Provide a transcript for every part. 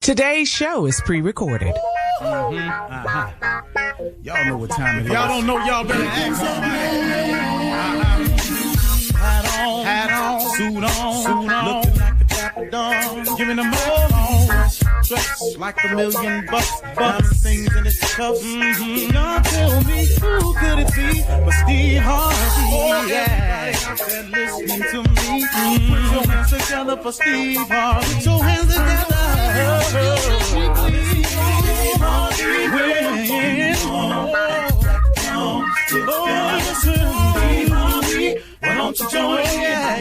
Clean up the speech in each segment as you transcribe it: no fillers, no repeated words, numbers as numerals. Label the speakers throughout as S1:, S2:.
S1: Today's show is pre-recorded.
S2: Y'all know what time it is. Y'all don't know, y'all better ask somebody. Hat on, suit on, looking like the Dapper Dawn, giving them all dressed like $1 million bucks, things in its cuffs. Y'all tell me who could it be but Steve Harvey? Oh, yeah, out there listening to me. Put your hands together for Steve Harvey. Put your hands together. Steve Harvey, why don't you join? Yeah.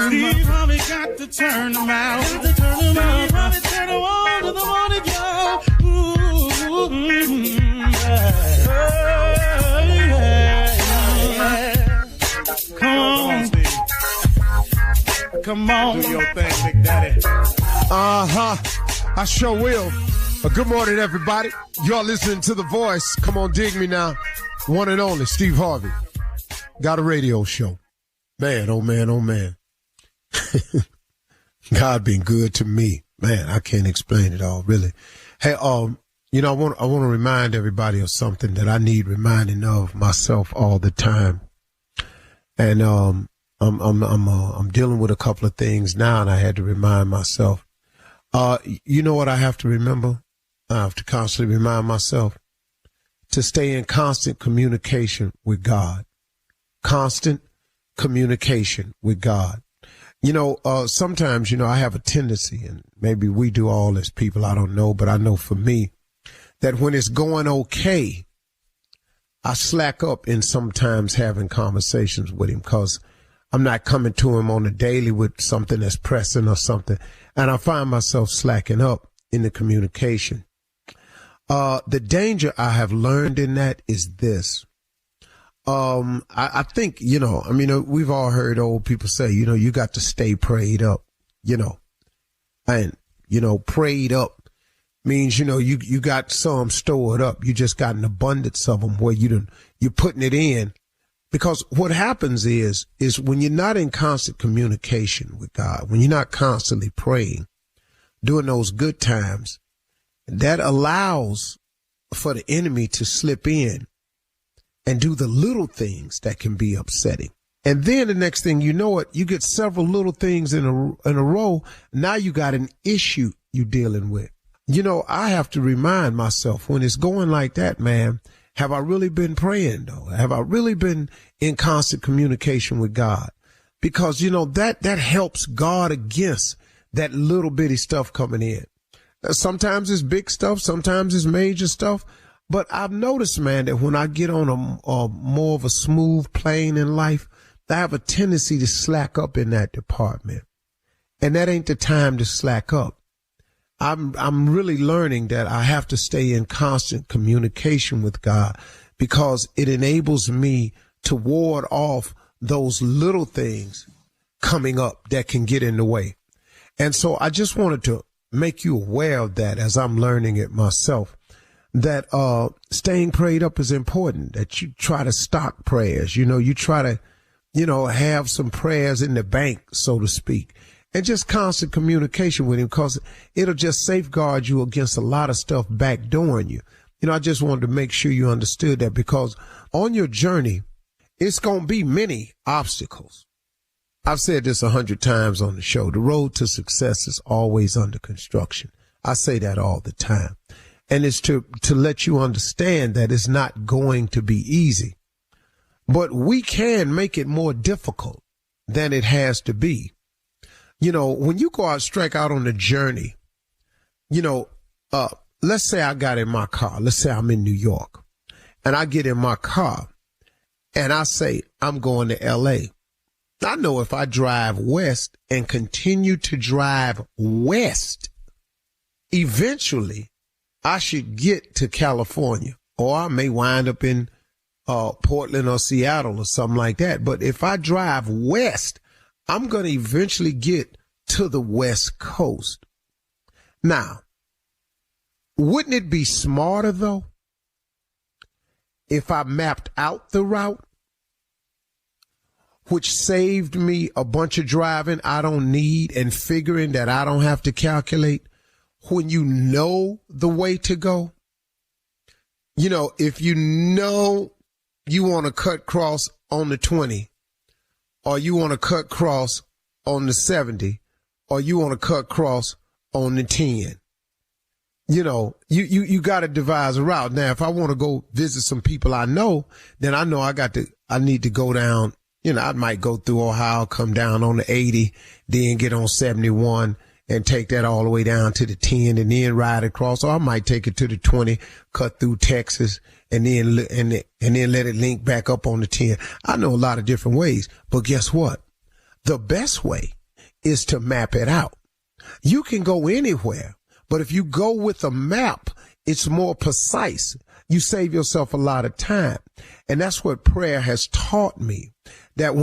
S2: Steve Harvey got to turn them out. Steve Harvey turn them on to the morning, y'all. Come on. Do your thing, Big Daddy.
S3: I sure will. Good morning, everybody. Y'all listening to The Voice. Come on, dig me now. One and only, Steve Harvey. Got a radio show. Man, oh man, oh man. God been good to me. Man, I can't explain it all, really. Hey, I want to remind everybody of something that I need reminding of myself all the time. And I'm dealing with a couple of things now, and I had to remind myself. You know what I have to remember? I have to constantly remind myself to stay in constant communication with God. Constant communication with God. Sometimes, I have a tendency, and maybe we do all as people, I don't know, but I know for me that when it's going okay, I slack up in sometimes having conversations with him because I'm not coming to him on a daily with something that's pressing or something. And I find myself slacking up in the communication. The danger I have learned in that is this. I think, we've all heard old people say, you got to stay prayed up, and, prayed up means, you got some stored up. You just got an abundance of them where you're putting it in, because what happens is when you're not in constant communication with God, when you're not constantly praying during those good times, that allows for the enemy to slip in and do the little things that can be upsetting. And then the next thing you know it, you get several little things in a row. Now you got an issue you're dealing with. I have to remind myself when it's going like that, man, have I really been praying though? Have I really been in constant communication with God? Because, that helps guard against that little bitty stuff coming in. Sometimes it's big stuff. Sometimes it's major stuff. But I've noticed, man, that when I get on a more of a smooth plane in life, I have a tendency to slack up in that department. And that ain't the time to slack up. I'm really learning that I have to stay in constant communication with God because it enables me to ward off those little things coming up that can get in the way. And so I just wanted to make you aware of that as I'm learning it myself. That staying prayed up is important, that you try to stock prayers, you try to, have some prayers in the bank, so to speak, and just constant communication with him because it'll just safeguard you against a lot of stuff backdooring you. I just wanted to make sure you understood that because on your journey, it's going to be many obstacles. I've said this 100 times on the show. The road to success is always under construction. I say that all the time. And it's to let you understand that it's not going to be easy. But we can make it more difficult than it has to be. You know, when you go out, strike out on a journey, you know, let's say I got in my car. Let's say I'm in New York and I get in my car and I say, I'm going to L.A. I know if I drive west and continue to drive west, eventually I should get to California, or I may wind up in Portland or Seattle or something like that. But if I drive west, I'm going to eventually get to the West Coast. Now, wouldn't it be smarter, though, if I mapped out the route, which saved me a bunch of driving I don't need and figuring that I don't have to calculate? When you know the way to go, you know, if you know you want to cut cross on the 20, or you want to cut cross on the 70, or you want to cut cross on the 10, you know, you got to devise a route. Now, if I want to go visit some people I know, then I know I need to go down, you know, I might go through Ohio, come down on the 80, then get on 71 and take that all the way down to the 10 and then ride across. Or I might take it to the 20, cut through Texas and then let it link back up on the 10. I know a lot of different ways, but guess what? The best way is to map it out. You can go anywhere, but if you go with a map, it's more precise. You save yourself a lot of time. And that's what prayer has taught me, that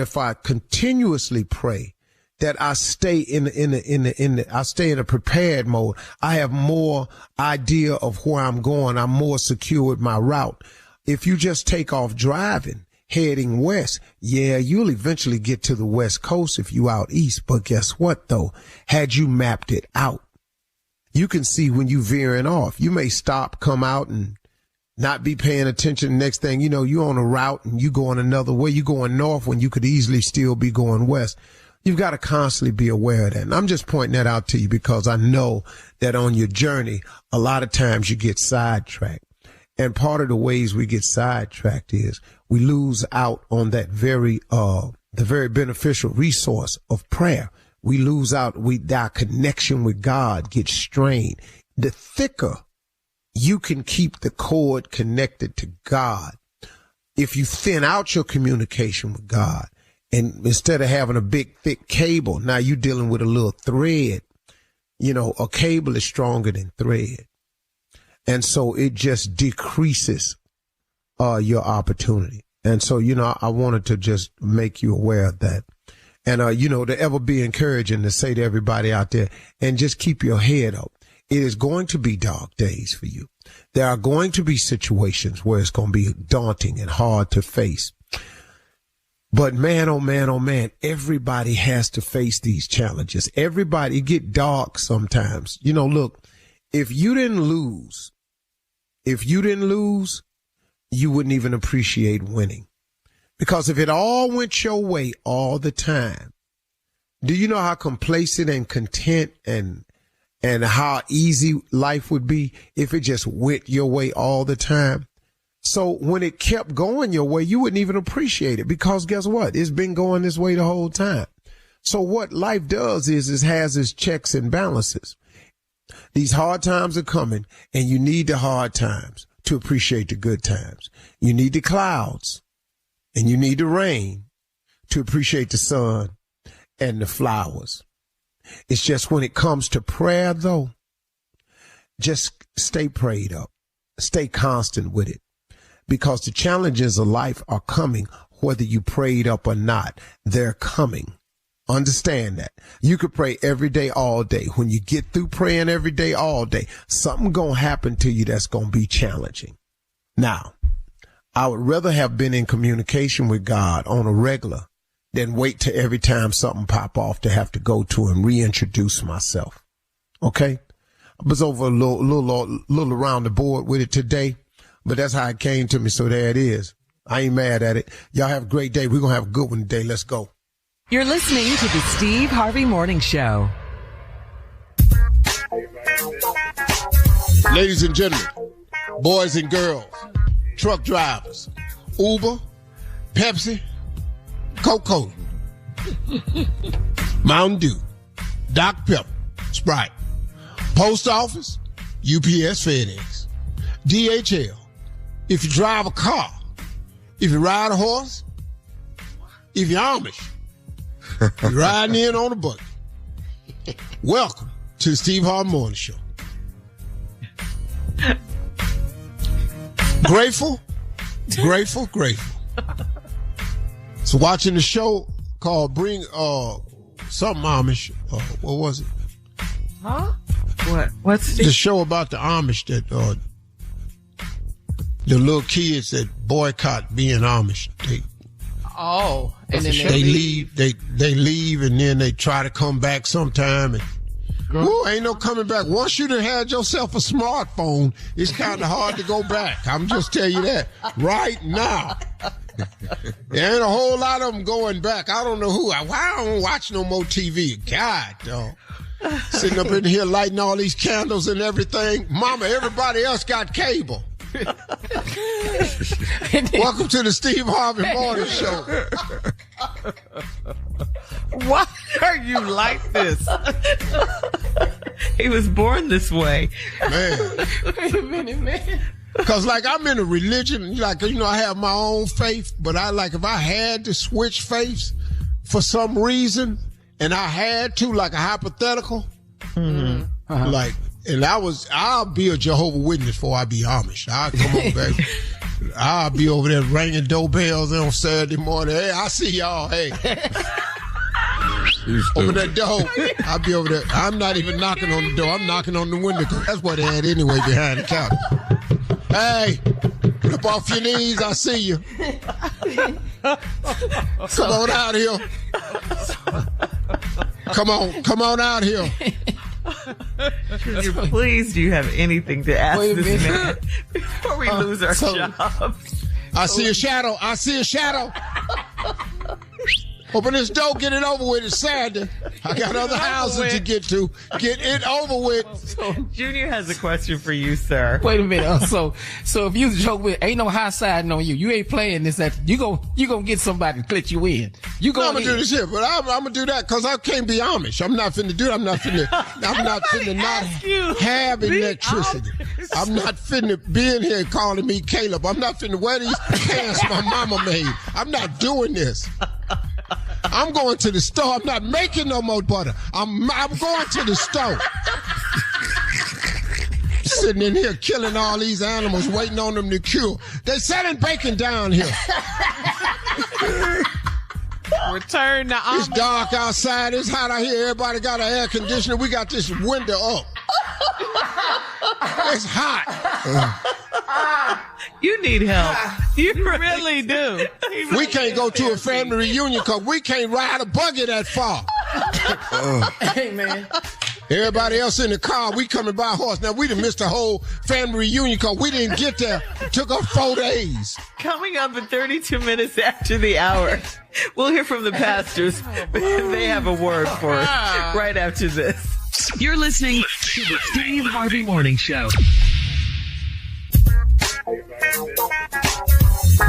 S3: if I continuously pray, that I stay in a prepared mode. I have more idea of where I'm going. I'm more secure with my route. If you just take off driving, heading west, yeah, you'll eventually get to the West Coast if you out east. But guess what, though? Had you mapped it out, you can see when you veering off. You may stop, come out, and not be paying attention. Next thing you know, you're on a route and you going another way. You going north when you could easily still be going west. You've got to constantly be aware of that. And I'm just pointing that out to you because I know that on your journey, a lot of times you get sidetracked. And part of the ways we get sidetracked is we lose out on that the very beneficial resource of prayer. We lose out. Our connection with God gets strained. The thicker you can keep the cord connected to God, if you thin out your communication with God, and instead of having a big, thick cable, now you're dealing with a little thread. You know, a cable is stronger than thread. And so it just decreases your opportunity. And so, you know, I wanted to just make you aware of that. And, you know, to ever be encouraging to say to everybody out there, and just keep your head up. It is going to be dark days for you. There are going to be situations where it's going to be daunting and hard to face. But man, oh man, oh man, everybody has to face these challenges. Everybody get dark sometimes. You know, look, if you didn't lose, you wouldn't even appreciate winning. Because if it all went your way all the time, do you know how complacent and content and how easy life would be if it just went your way all the time? So when it kept going your way, you wouldn't even appreciate it, because guess what? It's been going this way the whole time. So what life does is has its checks and balances. These hard times are coming, and you need the hard times to appreciate the good times. You need the clouds and you need the rain to appreciate the sun and the flowers. It's just when it comes to prayer, though, just stay prayed up, stay constant with it. Because the challenges of life are coming, whether you prayed up or not. They're coming. Understand that. You could pray every day, all day. When you get through praying every day, all day, something going to happen to you that's going to be challenging. Now, I would rather have been in communication with God on a regular than wait till every time something pop off to have to go to and reintroduce myself. Okay? I was over a little around the board with it today. But that's how it came to me, so there it is. I ain't mad at it. Y'all have a great day. We're going to have a good one today. Let's go.
S1: You're listening to the Steve Harvey Morning Show.
S3: Ladies and gentlemen, boys and girls, truck drivers, Uber, Pepsi, Coca-Cola, Mountain Dew, Dr. Pepper, Sprite, Post Office, UPS, FedEx, DHL. If you drive a car, if you ride a horse, if you're Amish, you're riding in on a buggy. Welcome to the Steve Harvey Morning Show. Grateful. So watching the show called Bring something Amish. What was it?
S1: Huh? What's
S3: the show about the Amish that the little kids that boycott being Amish?
S4: And then
S3: they leave. They leave and then they try to come back sometime and. Ooh, ain't no coming back. Once you done had yourself a smartphone, it's kind of hard to go back. I'm just telling you that right now. There ain't a whole lot of them going back. I don't know who. Why I don't watch no more TV? God, dog. Sitting up in here lighting all these candles and everything. Mama, everybody else got cable. Welcome to the Steve Harvey Morning Show.
S1: Why are you like this? He was born this way.
S3: Man.
S4: Wait a minute, man.
S3: Because, like, I'm in a religion, like, you know, I have my own faith, but if I had to switch faiths for some reason, and I had to, like a hypothetical, like, and I'll be a Jehovah's Witness before I be Amish. I'll come on back. I'll be over there ringing doorbells on Saturday morning. Hey, I see y'all. Hey. Open that door. I'll be over there. I'm not even knocking on the door. I'm knocking on the window because that's what they had anyway behind the counter. Hey, get up off your knees. I see you. Come on out here. Come on out here.
S1: Please, do you have anything to ask this man before we lose our jobs?
S3: I see a shadow. Open this door, get it over with. It's Saturday. I got other houses to get to. Get it over with.
S1: Junior has a question for you, sir.
S4: Wait a minute. So if you joke with, ain't no high siding on you. You ain't playing this. You gonna get somebody to click you in. I'm
S3: gonna do this here, but I'm gonna do that because I can't be Amish. I'm not finna do it. I'm not finna not have electricity. I'm not finna be in here calling me Caleb. I'm not finna wear these pants my mama made. I'm not doing this. I'm going to the store. I'm not making no more butter. I'm going to the store. Sitting in here killing all these animals, waiting on them to cure. They're selling bacon down here.
S1: Return to Amish.
S3: It's dark outside. It's hot out here. Everybody got an air conditioner. We got this window up. It's hot.
S1: You need help. You really do.
S3: We can't go to a family reunion because we can't ride a buggy that far.
S4: Hey, man.
S3: Everybody else in the car, we coming by horse. Now, we done missed the whole family reunion because we didn't get there. Took us 4 days.
S1: Coming up at 32 minutes after the hour, we'll hear from the pastors. They have a word for us right after this.
S5: You're listening to the Steve Harvey Morning Show.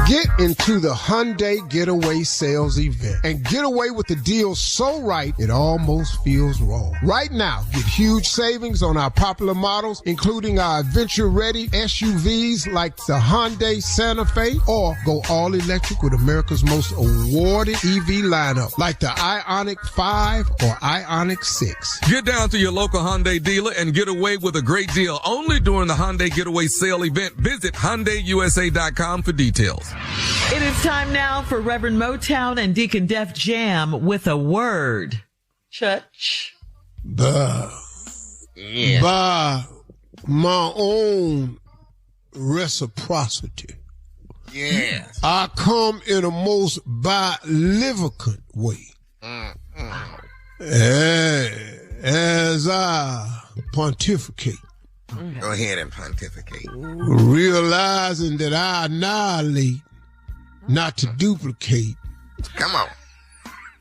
S3: Get into the Hyundai Getaway Sales event and get away with the deal so right it almost feels wrong. Right now, get huge savings on our popular models, including our adventure-ready SUVs like the Hyundai Santa Fe, or go all-electric with America's most awarded EV lineup like the Ioniq 5 or Ioniq 6.
S6: Get down to your local Hyundai dealer and get away with a great deal only during the Hyundai Getaway Sale event. Visit HyundaiUSA.com for details.
S1: It is time now for Reverend Mottown and Deacon Def Jam with a word. Church.
S3: By my own reciprocity.
S7: Yes.
S3: I come in a most biloquent way. As I pontificate.
S7: Go ahead and pontificate.
S3: Realizing that I annihilate, not to duplicate.
S7: Come on.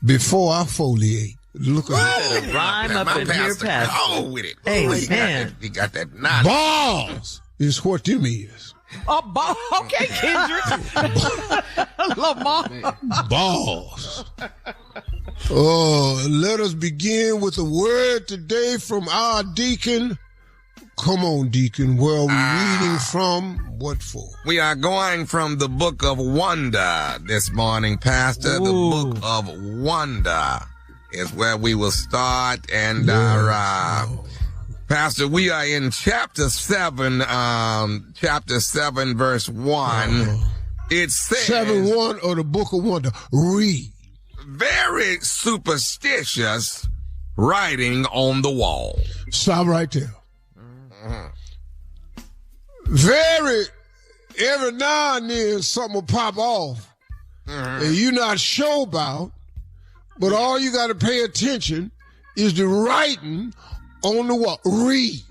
S3: before I foliate. Look at
S1: it. Rhyme up in here, Pastor.
S7: Oh, with it.
S1: Hey,
S7: He
S1: man.
S7: got that knowledge.
S3: balls is what them is.
S4: Okay, Kendrick. Lamar.
S3: Balls. Oh, let us begin with a word today from our deacon. Come on, deacon. Where are we reading from? What for?
S6: We are going from the book of Wonder this morning, Pastor. The book of Wonder is where we will start. And Pastor, we are in chapter 7, verse 1. It says
S3: 7:1 of the book of Wonder. Read.
S6: Very superstitious writing on the wall.
S3: Stop right there. Every now and then something will pop off and you're not sure about, but all you got to pay attention is the writing on the wall. Read.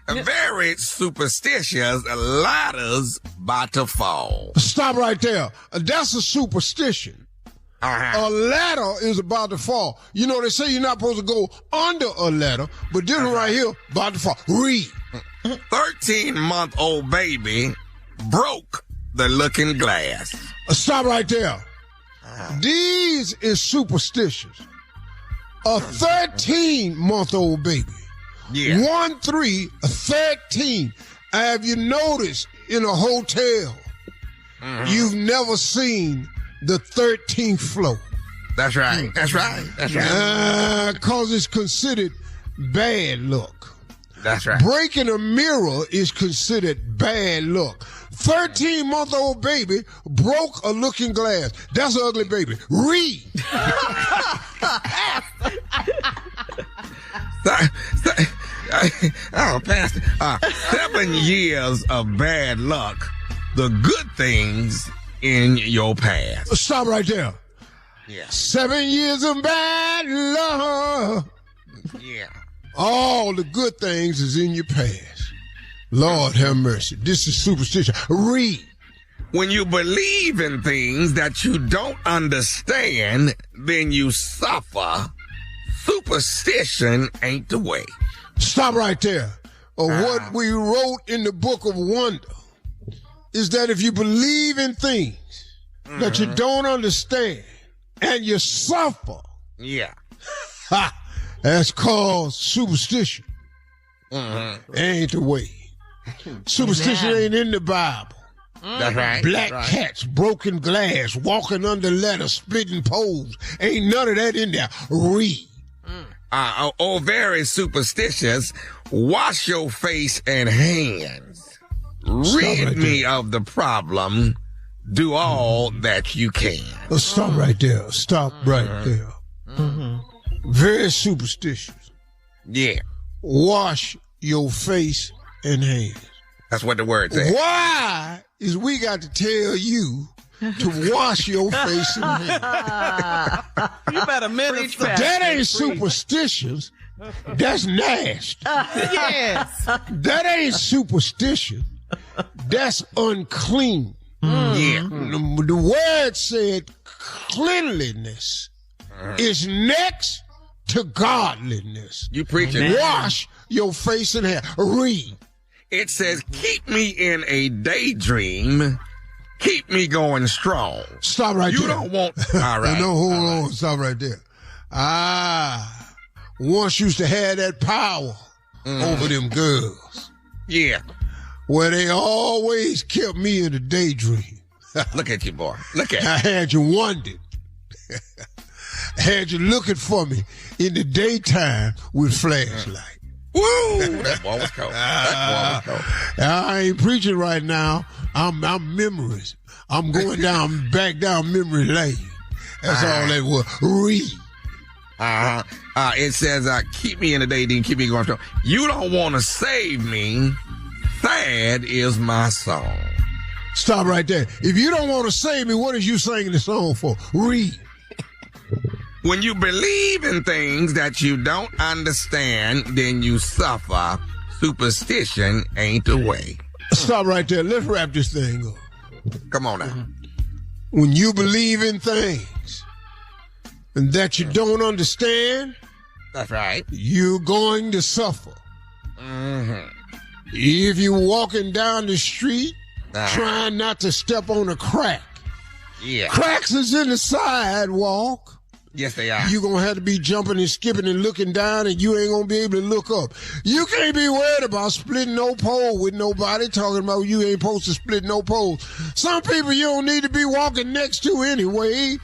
S6: Very superstitious ladders about to fall.
S3: Stop right there. That's a superstition. A ladder is about to fall. You know, they say you're not supposed to go under a ladder, but this one right here about to fall. Read.
S6: 13-month-old baby broke the looking glass.
S3: Stop right there. These is superstitions. A 13-month-old baby.
S6: Yeah.
S3: 1, 3, 13. Have you noticed in a hotel, you've never seen the 13th floor?
S6: That's right. That's right. That's right.
S3: Cause it's considered bad luck.
S6: That's right.
S3: Breaking a mirror is considered bad luck. 13-month-old baby broke a looking glass. That's an ugly baby. Read.
S6: Pastor, 7 years of bad luck. The good things in your past.
S3: Stop right there.
S6: Yeah.
S3: 7 years of bad luck.
S6: Yeah.
S3: All the good things is in your past. Lord have mercy. This is superstition. Read.
S6: When you believe in things that you don't understand, then you suffer. Superstition ain't the way.
S3: Stop right there. What we wrote in the book of Wonder is that if you believe in things that you don't understand and you suffer,
S6: Yeah.
S3: that's called superstition. Ain't the way. Superstition ain't in the Bible.
S6: That's right.
S3: Black
S6: That's right.
S3: cats, broken glass, walking under ladders, splitting poles. Ain't none of that in there. Read.
S6: Very superstitious. Wash your face and hands. Rid
S3: right
S6: me of the problem. Do all that you can.
S3: Stop right there. Stop right there. Very superstitious.
S6: Yeah.
S3: Wash your face and hands.
S6: That's what the word says.
S3: Why is we got to tell you to wash your face and hands?
S1: You better minister.
S3: That ain't superstitious. That's nasty.
S1: Yes.
S3: That ain't superstition. That's unclean.
S6: Yeah.
S3: The word said cleanliness is next to godliness.
S6: You preaching.
S3: Wash your face and hands. Read.
S6: It says, keep me in a daydream. Keep me going strong.
S3: Stop right
S6: You
S3: there.
S6: don't want. All right.
S3: No, hold on. Stop right there. Once used to have that power over them girls
S6: Yeah.
S3: where they always kept me in a daydream.
S6: Look at you, boy. Look at
S3: I
S6: you.
S3: had you wondering. I had you looking for me in the daytime with flashlight.
S6: Woo! That boy was cold. That boy was cold.
S3: I ain't preaching right now. I'm memories. I'm going back down memory lane. That's all that was. Read.
S6: It says, keep me in the daydream, keep me going strong. You don't want to save me. Sad is my song.
S3: Stop right there. If you don't want to save me, what is you singing the song for? Read.
S6: When you believe in things that you don't understand, then you suffer. Superstition ain't the way.
S3: Stop right there. Let's wrap this thing up.
S6: Come on now.
S3: When you believe in things and that you don't understand,
S6: That's right.
S3: you're going to suffer.
S6: Mm-hmm.
S3: If you're walking down the street trying not to step on a crack,
S6: Yeah.
S3: cracks is in the sidewalk.
S6: Yes, they are.
S3: You're going to have to be jumping and skipping and looking down, and you ain't going to be able to look up. You can't be worried about splitting no pole with nobody talking about you ain't supposed to split no poles. Some people you don't need to be walking next to anyway.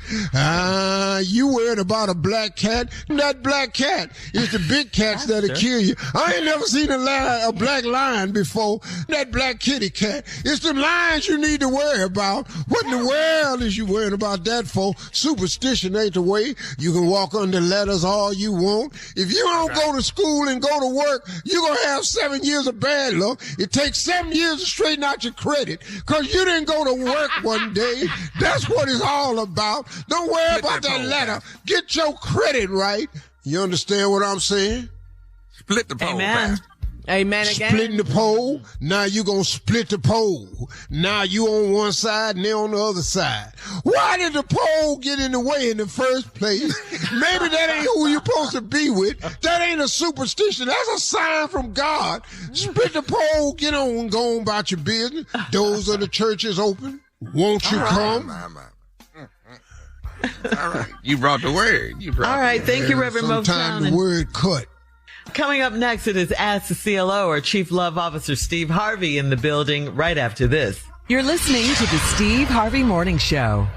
S3: You worried about a black cat. That black cat is the big cats that'll kill you. I ain't never seen a black lion before. That black kitty cat. It's the lions you need to worry about. What in the world is you worrying about that for? Superstition ain't the way. You can walk under letters all you want. If you don't go to school and go to work, you're going to have 7 years of bad luck. It takes 7 years to straighten out your credit because you didn't go to work one day. That's what it's all about. Don't worry about that letter. Get your credit right. You understand what I'm saying?
S6: Split the pole.
S1: Amen.
S8: Amen again.
S3: Splitting the pole. Now you going to split the pole. Now you on one side and they on the other side. Why did the pole get in the way in the first place? Maybe that ain't who you're supposed to be with. That ain't a superstition. That's a sign from God. Split the pole. Get on and go on about your business. Doors of the church is open. Won't you come?
S6: All right. You brought the word.
S1: All right. Thank you, Reverend Mottown.
S3: Sometimes the word cut.
S1: Coming up next, it is Ask the CLO, our Chief Love Officer Steve Harvey in the building right after this.
S9: You're listening to the Steve Harvey Morning Show.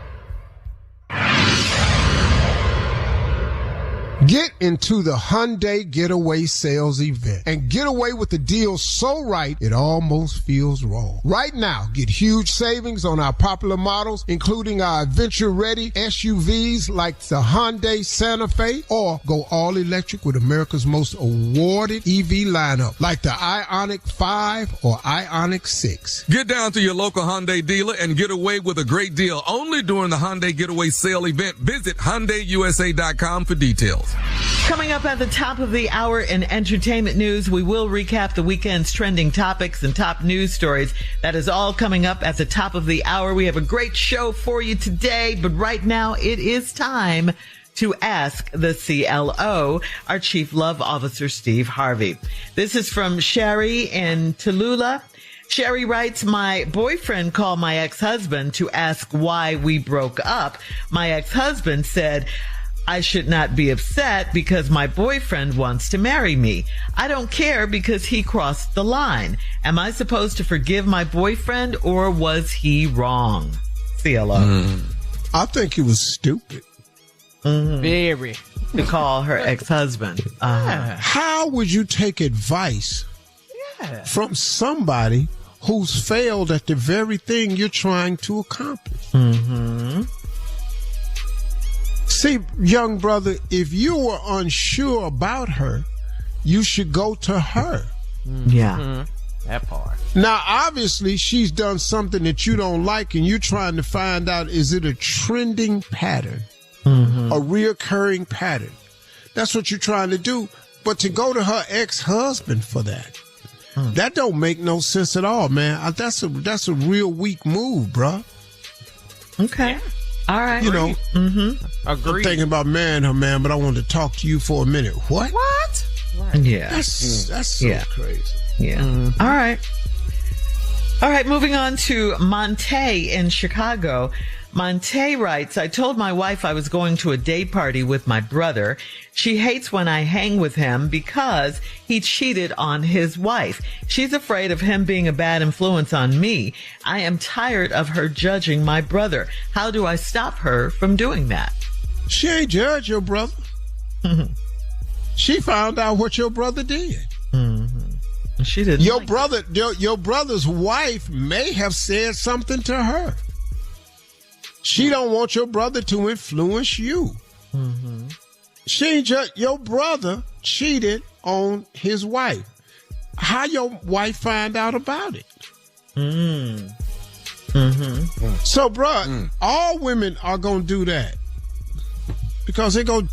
S3: Get into the Hyundai Getaway Sales event and get away with the deal so right it almost feels wrong. Right now, get huge savings on our popular models, including our adventure-ready SUVs like the Hyundai Santa Fe, or go all-electric with America's most awarded EV lineup like the Ioniq 5 or Ioniq 6.
S10: Get down to your local Hyundai dealer and get away with a great deal only during the Hyundai Getaway Sale event. Visit HyundaiUSA.com for details.
S1: Coming up at the top of the hour in entertainment news, we will recap the weekend's trending topics and top news stories. That is all coming up at the top of the hour. We have a great show for you today, but right now it is time to ask the CLO, our Chief Love Officer, Steve Harvey. This is from Sherry in Tallulah. Sherry writes, my boyfriend called my ex-husband to ask why we broke up. My ex-husband said, I should not be upset because my boyfriend wants to marry me. I don't care because he crossed the line. Am I supposed to forgive my boyfriend or was he wrong? CLO.
S3: I think it was stupid.
S8: Very.
S1: To call her ex-husband.
S3: How would you take advice from somebody who's failed at the very thing you're trying to accomplish? See, young brother, if you were unsure about her, you should go to her.
S1: Yeah.
S8: That part.
S3: Now, obviously, she's done something that you don't like, and you're trying to find out, is it a trending pattern, a reoccurring pattern? That's what you're trying to do. But to go to her ex-husband for that, that don't make no sense at all, man. That's a real weak move, bruh.
S1: Okay. All right.
S3: You know, I'm
S8: Agreed.
S3: thinking about marrying her, man, but I wanted to talk to you for a minute. What?
S1: Yeah.
S3: That's so crazy.
S1: Yeah. All right. All right. Moving on to Monte in Chicago. Monte writes, I told my wife I was going to a day party with my brother. She hates when I hang with him because he cheated on his wife. She's afraid of him being a bad influence on me. I am tired of her judging my brother. How do I stop her from doing that?
S3: She ain't judge your brother. She found out what your brother did.
S1: She didn't.
S3: Your brother's wife may have said something to her. She don't want your brother to influence you. She ain't just, your brother cheated on his wife. How your wife find out about it? So, bruh, all women are gonna do that because they're gonna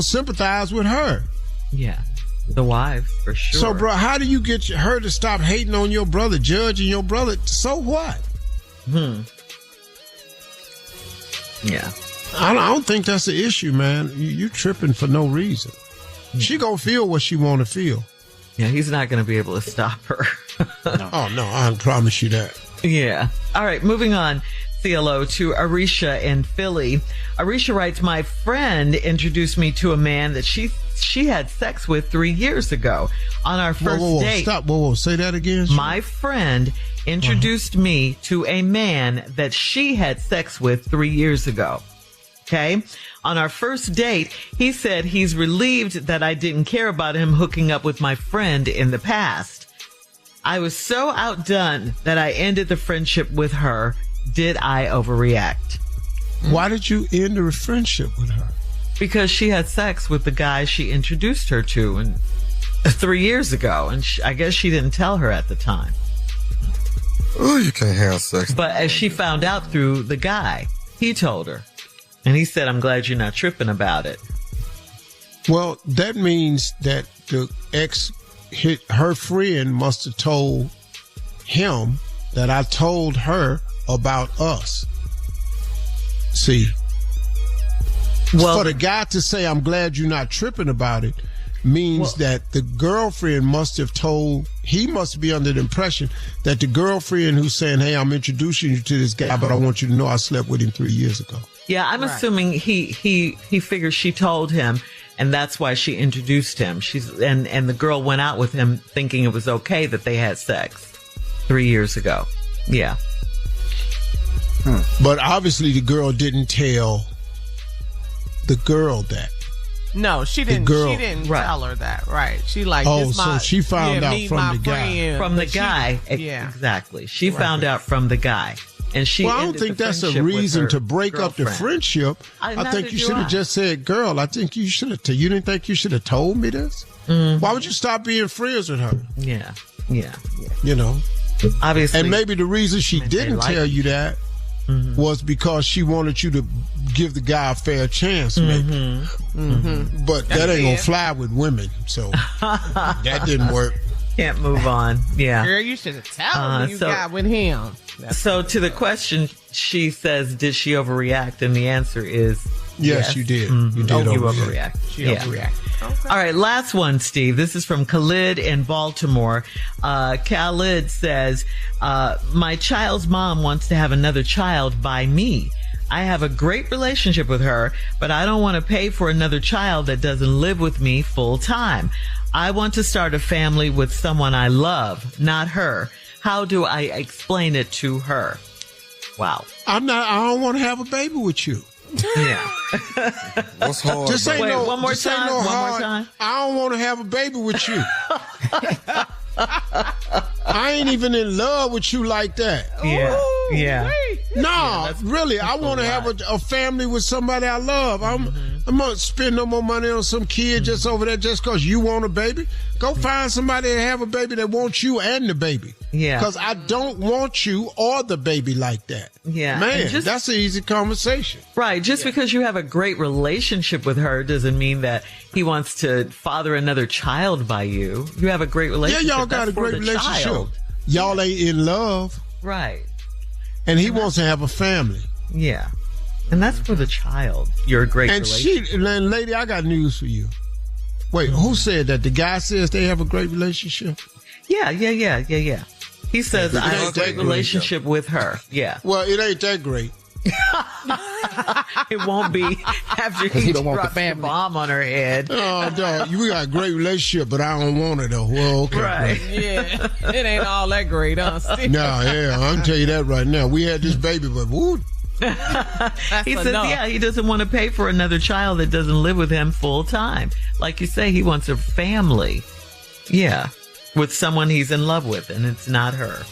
S3: sympathize with her.
S1: Yeah, the wife for sure.
S3: So, bruh, how do you get her to stop hating on your brother, judging your brother? So what?
S1: Yeah.
S3: I don't think that's the issue, man. You tripping for no reason. She gonna feel what she want to feel.
S1: Yeah, he's not going to be able to stop her.
S3: No. Oh, no, I promise you that.
S1: Yeah. All right, moving on, CLO, to Arisha in Philly. Arisha writes, my friend introduced me to a man that she had sex with 3 years ago on our first date.
S3: Stop. Whoa. Say that again.
S1: My friend introduced me to a man that she had sex with 3 years ago. Okay. On our first date, he said he's relieved that I didn't care about him hooking up with my friend in the past. I was so outdone that I ended the friendship with her. Did I overreact?
S3: Why did you end the friendship with her?
S1: Because she had sex with the guy she introduced her to 3 years ago. And I guess she didn't tell her at the time.
S10: Oh, you can't have sex.
S1: But as she found out through the guy, he told her. And he said, I'm glad you're not tripping about it.
S3: Well, that means that the her friend must have told him that I told her about us. See, for the guy to say, I'm glad you're not tripping about it, means that the girlfriend he must be under the impression that the girlfriend who's saying, hey, I'm introducing you to this guy, but I want you to know I slept with him 3 years ago.
S1: Yeah, I'm assuming he figures she told him, and that's why she introduced him. And the girl went out with him thinking it was okay that they had sex 3 years ago. Yeah.
S3: But obviously the girl didn't tell the girl that.
S8: No, she didn't. She didn't tell her that. Right? She
S3: so she found out from the guy.
S1: From the guy. Exactly. She found out from the guy. And she
S3: I don't think that's a reason to break up the friendship. I think you should have just said, girl, I think you should have. You didn't think you should have told me this? Mm-hmm. Why would you stop being friends with her?
S1: Yeah.
S3: You know?
S1: Obviously.
S3: And maybe the reason she didn't tell you that was because she wanted you to give the guy a fair chance, maybe. But that ain't gonna fly with women. So that didn't work.
S1: Can't move on. Yeah.
S8: Girl, you should have told me you got with him.
S1: So to the question, she says, did she overreact? And the answer is
S3: yes, you did.
S1: Mm-hmm.
S3: You did
S1: overreact.
S8: She overreacted. Okay.
S1: All right, last one, Steve. This is from Khalid in Baltimore. Khalid says, my child's mom wants to have another child by me. I have a great relationship with her, but I don't want to pay for another child that doesn't live with me full time. I want to start a family with someone I love, not her. How do I explain it to her? Wow.
S3: I don't want to have a baby with you.
S1: Yeah.
S10: What's hard?
S1: One more time.
S3: I don't want to have a baby with you. I ain't even in love with you like that.
S1: Yeah.
S3: No, really, I want to have a family with somebody I love. I'm going to spend no more money on some kid just over there just because you want a baby. Go find somebody to have a baby that wants you and the baby.
S1: Yeah.
S3: Because I don't want you or the baby like that.
S1: Yeah.
S3: Man, that's an easy conversation.
S1: Right. Just because you have a great relationship with her doesn't mean that he wants to father another child by you. You have a great relationship.
S3: Yeah, y'all got a great relationship.
S1: Child.
S3: Y'all ain't in love.
S1: Right.
S3: And he wants to have a family.
S1: Yeah. And that's for the child. You're a great relationship.
S3: And lady, I got news for you. Wait, who said that? The guy says they have a great relationship?
S1: Yeah. He says I have a great relationship with her. Yeah.
S3: Well, it ain't that great.
S1: It won't be after he
S4: don't want
S1: dropped
S4: the family
S1: bomb on her head.
S3: Oh, dog, we got a great relationship, but I don't want it though. Well, okay.
S1: Right.
S8: Yeah. It ain't all that great, huh, Steve?
S3: No, yeah, I can tell you that right now. We had this baby, but woo.
S1: He says, he doesn't want to pay for another child that doesn't live with him full time. Like you say, he wants a family. Yeah. With someone he's in love with, and it's not her.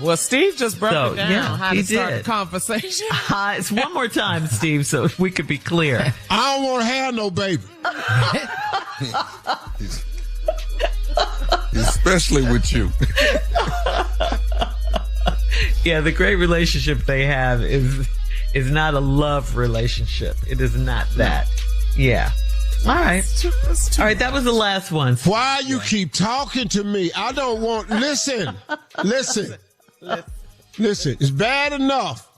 S8: Well, Steve just broke it down how to start the conversation.
S1: It's one more time, Steve, so we could be clear.
S3: I don't want to have no baby.
S10: Especially with you.
S1: Yeah, the great relationship they have is not a love relationship. It is not that. Yeah. All right. All right, that was the last one.
S3: Why you keep talking to me? I don't want... Listen. It's bad enough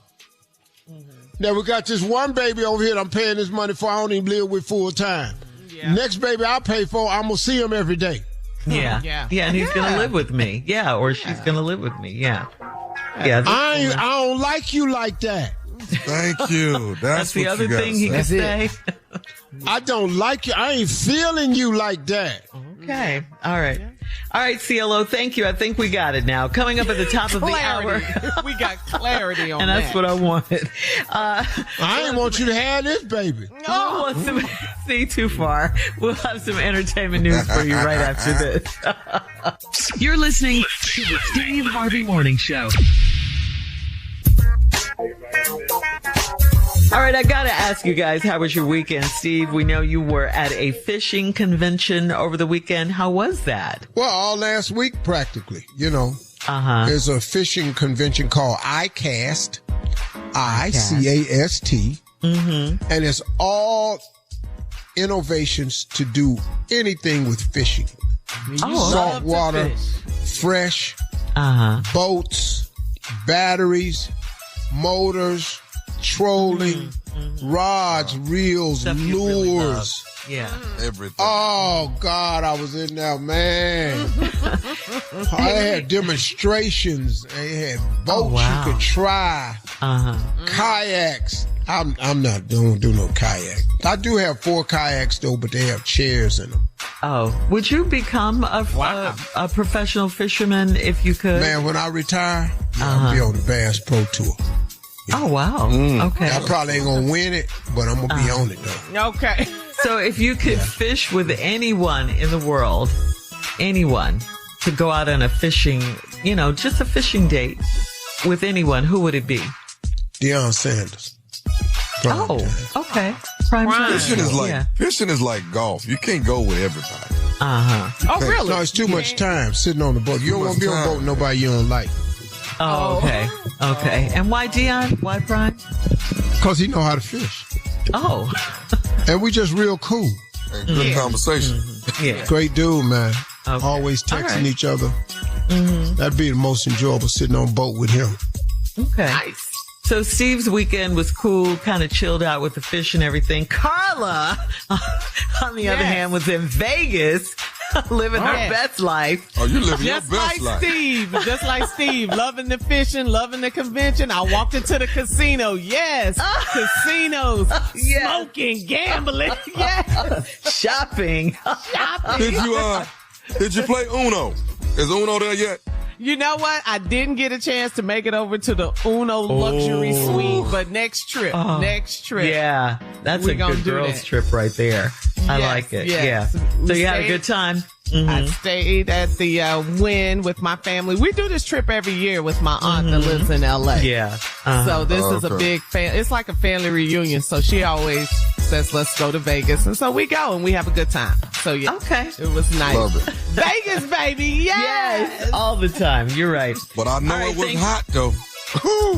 S3: Now we got this one baby over here that I'm paying this money for. I don't even live with full time. Yeah. Next baby I pay for, I'm going to see him every day.
S1: Yeah. And he's going to live with me. Yeah, or she's going to live with me. Yeah. Yeah.
S3: I don't like you like that.
S10: Thank you. That's
S1: the other thing he could say.
S3: I don't like you. I ain't feeling you like that.
S1: Okay. All right. All right, CLO, thank you. I think we got it now. Coming up at the top of the hour.
S8: We got clarity on
S1: and
S8: that.
S1: And that's what I wanted.
S3: I didn't want you to have this baby.
S1: See, too far. We'll have some entertainment news for you right after this.
S5: You're listening to the Steve Harvey Morning Show.
S1: All right, I got to ask you guys, how was your weekend? Steve, we know you were at a fishing convention over the weekend. How was that?
S3: Well, all last week, practically, you know. There's a fishing convention called ICAST, ICAST, and it's all innovations to do anything with fishing. Salt water, fresh, boats, batteries, motors, trolling, rods, reels, lures.
S1: Yeah.
S10: Everything.
S3: Oh, God, I was in there, man. I had demonstrations. They had boats you could try. Kayaks. I'm not don't do no kayak. I do have 4 kayaks, though, but they have chairs in them.
S1: Oh, would you become a professional fisherman if you could?
S3: Man, when I retire, I'll be on the Bass Pro Tour.
S1: Yeah. Oh, wow. Okay.
S3: I probably ain't going to win it, but I'm going to be on it, though.
S8: Okay.
S1: So if you could fish with anyone in the world, anyone, to go out on a fishing, just a fishing date with anyone, who would it be?
S3: Deion Sanders.
S1: Okay. Prime time.
S10: Fishing is like golf. You can't go with everybody.
S8: Oh, really?
S3: No, it's too much time sitting on the boat. You don't want to be on the boat with nobody you don't like.
S1: Oh, okay. And why Deion? Why Prime?
S3: Because he know how to fish.
S1: Oh.
S3: And we just real cool.
S10: And good conversation.
S1: Yeah.
S3: Great dude, man.
S1: Okay.
S3: Always texting each other. That'd be the most enjoyable, sitting on a boat with him.
S1: Okay.
S8: Nice.
S1: So Steve's weekend was cool, kind of chilled out with the fish and everything. Carla, on the other hand, was in Vegas living her best life.
S10: Oh, you living your
S8: Just
S10: best life.
S8: Just like Steve, loving the fishing, loving the convention. I walked into the casino. Yes. Casinos. Smoking, gambling. Yes.
S1: Shopping.
S10: Did you play Uno? Is Uno there yet?
S8: You know what? I didn't get a chance to make it over to the Uno luxury suite, but next trip.
S1: Yeah, that's a good girls trip right there. I like it. Yes. Yeah. So you had a good time?
S8: I stayed at the Wynn with my family. We do this trip every year with my aunt that lives in L.A.
S1: Yeah.
S8: So this is a big it's like a family reunion. So she always says, let's go to Vegas. And so we go and we have a good time. So it was nice.
S10: Love it.
S8: Vegas, baby. Yes.
S1: All the time. You're right.
S10: But I know it was hot, though.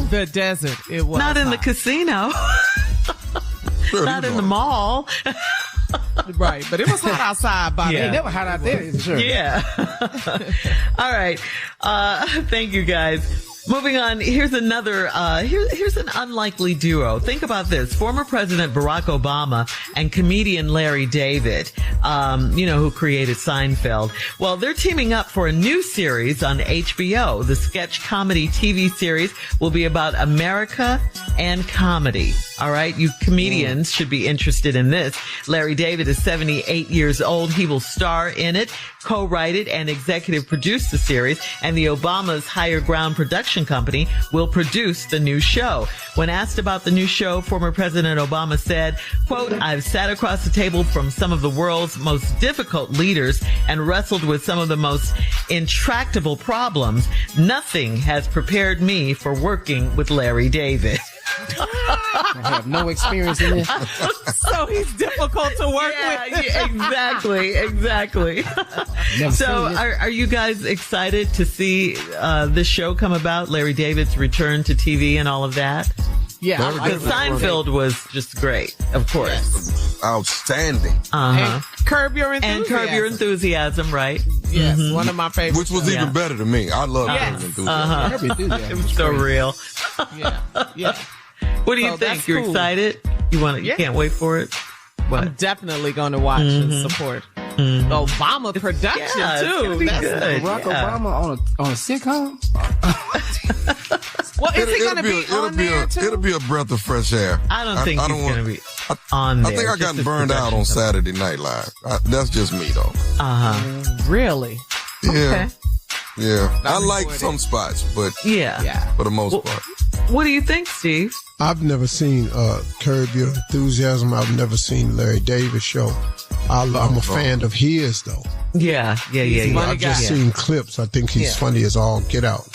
S8: The desert. It was
S1: not in
S8: hot.
S1: the casino. Not in the mall.
S8: Right, but it was hot outside, Bobby.
S1: Yeah.
S8: It never hot out there, sure.
S1: Yeah. All right. Thank you, guys. Moving on, here's another, here's an unlikely duo. Think about this. Former President Barack Obama and comedian Larry David, who created Seinfeld. Well, they're teaming up for a new series on HBO. The sketch comedy TV series will be about America and comedy. All right. You comedians should be interested in this. Larry David is 78 years old. He will star in it, co-write it, and executive produce the series. And the Obama's Higher Ground production company will produce the new show. When asked about the new show, former President Obama said, quote, I've sat across the table from some of the world's most difficult leaders and wrestled with some of the most intractable problems. Nothing has prepared me for working with Larry David.
S4: I have no experience in this.
S8: So he's difficult to work with.
S1: Yeah, exactly. So are you guys excited to see this show come about, Larry David's return to TV and all of that?
S8: Yeah.
S1: Because Seinfeld was just great, of course.
S10: Yes. Outstanding.
S8: And Curb Your Enthusiasm.
S1: And Curb Your Enthusiasm, right?
S8: Yes, one of my favorites.
S10: Which was even better to me. I love Curb Your Enthusiasm.
S1: It was so real.
S8: Yeah.
S1: What do you
S8: So
S1: think?
S8: that's
S1: You're
S8: cool.
S1: excited? You can't wait for it? What?
S8: I'm definitely going to watch and support. Obama production too. That's
S1: good.
S4: Barack Obama on a sitcom?
S8: Well, is he going to be on there too?
S10: It'll be a breath of fresh air.
S1: I don't think he's going to be on there.
S10: I think I got burned out on Saturday Night Live. That's just me, though.
S8: Really?
S10: Yeah.
S1: Okay.
S10: Yeah. I like some spots, but for the most part.
S1: What do you think, Steve?
S3: I've never seen Curb Your Enthusiasm. I've never seen Larry Davis show. I'm a fan of his, though.
S1: Yeah.
S3: I've just seen clips. I think he's funny as all get out.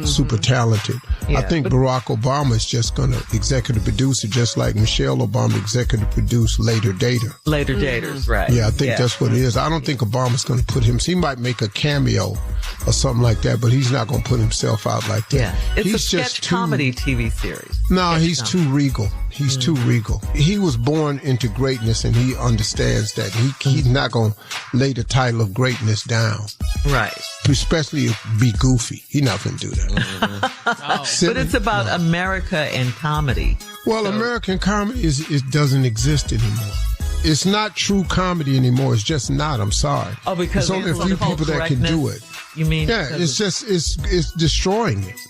S3: Super talented. I think Barack Obama is just going to executive produce it, just like Michelle Obama executive produced Later Dater.
S1: Later Daters, right.
S3: Yeah, I think that's what it is. I don't think Obama's going to put him. He might make a cameo or something like that, but he's not going to put himself out like that.
S1: Yeah, it's
S3: he's
S1: a sketch comedy TV series.
S3: No, he's too regal. He's too regal. He was born into greatness, and he understands that. He's not going to lay the title of greatness down.
S1: Right.
S3: Especially if be goofy. He's not going to do that.
S1: But it's about America and comedy.
S3: Well, American comedy doesn't exist anymore. It's not true comedy anymore. It's just not. I'm sorry.
S1: Oh, because
S3: there's only a few people that can do it.
S1: You mean?
S3: Yeah, it's destroying it.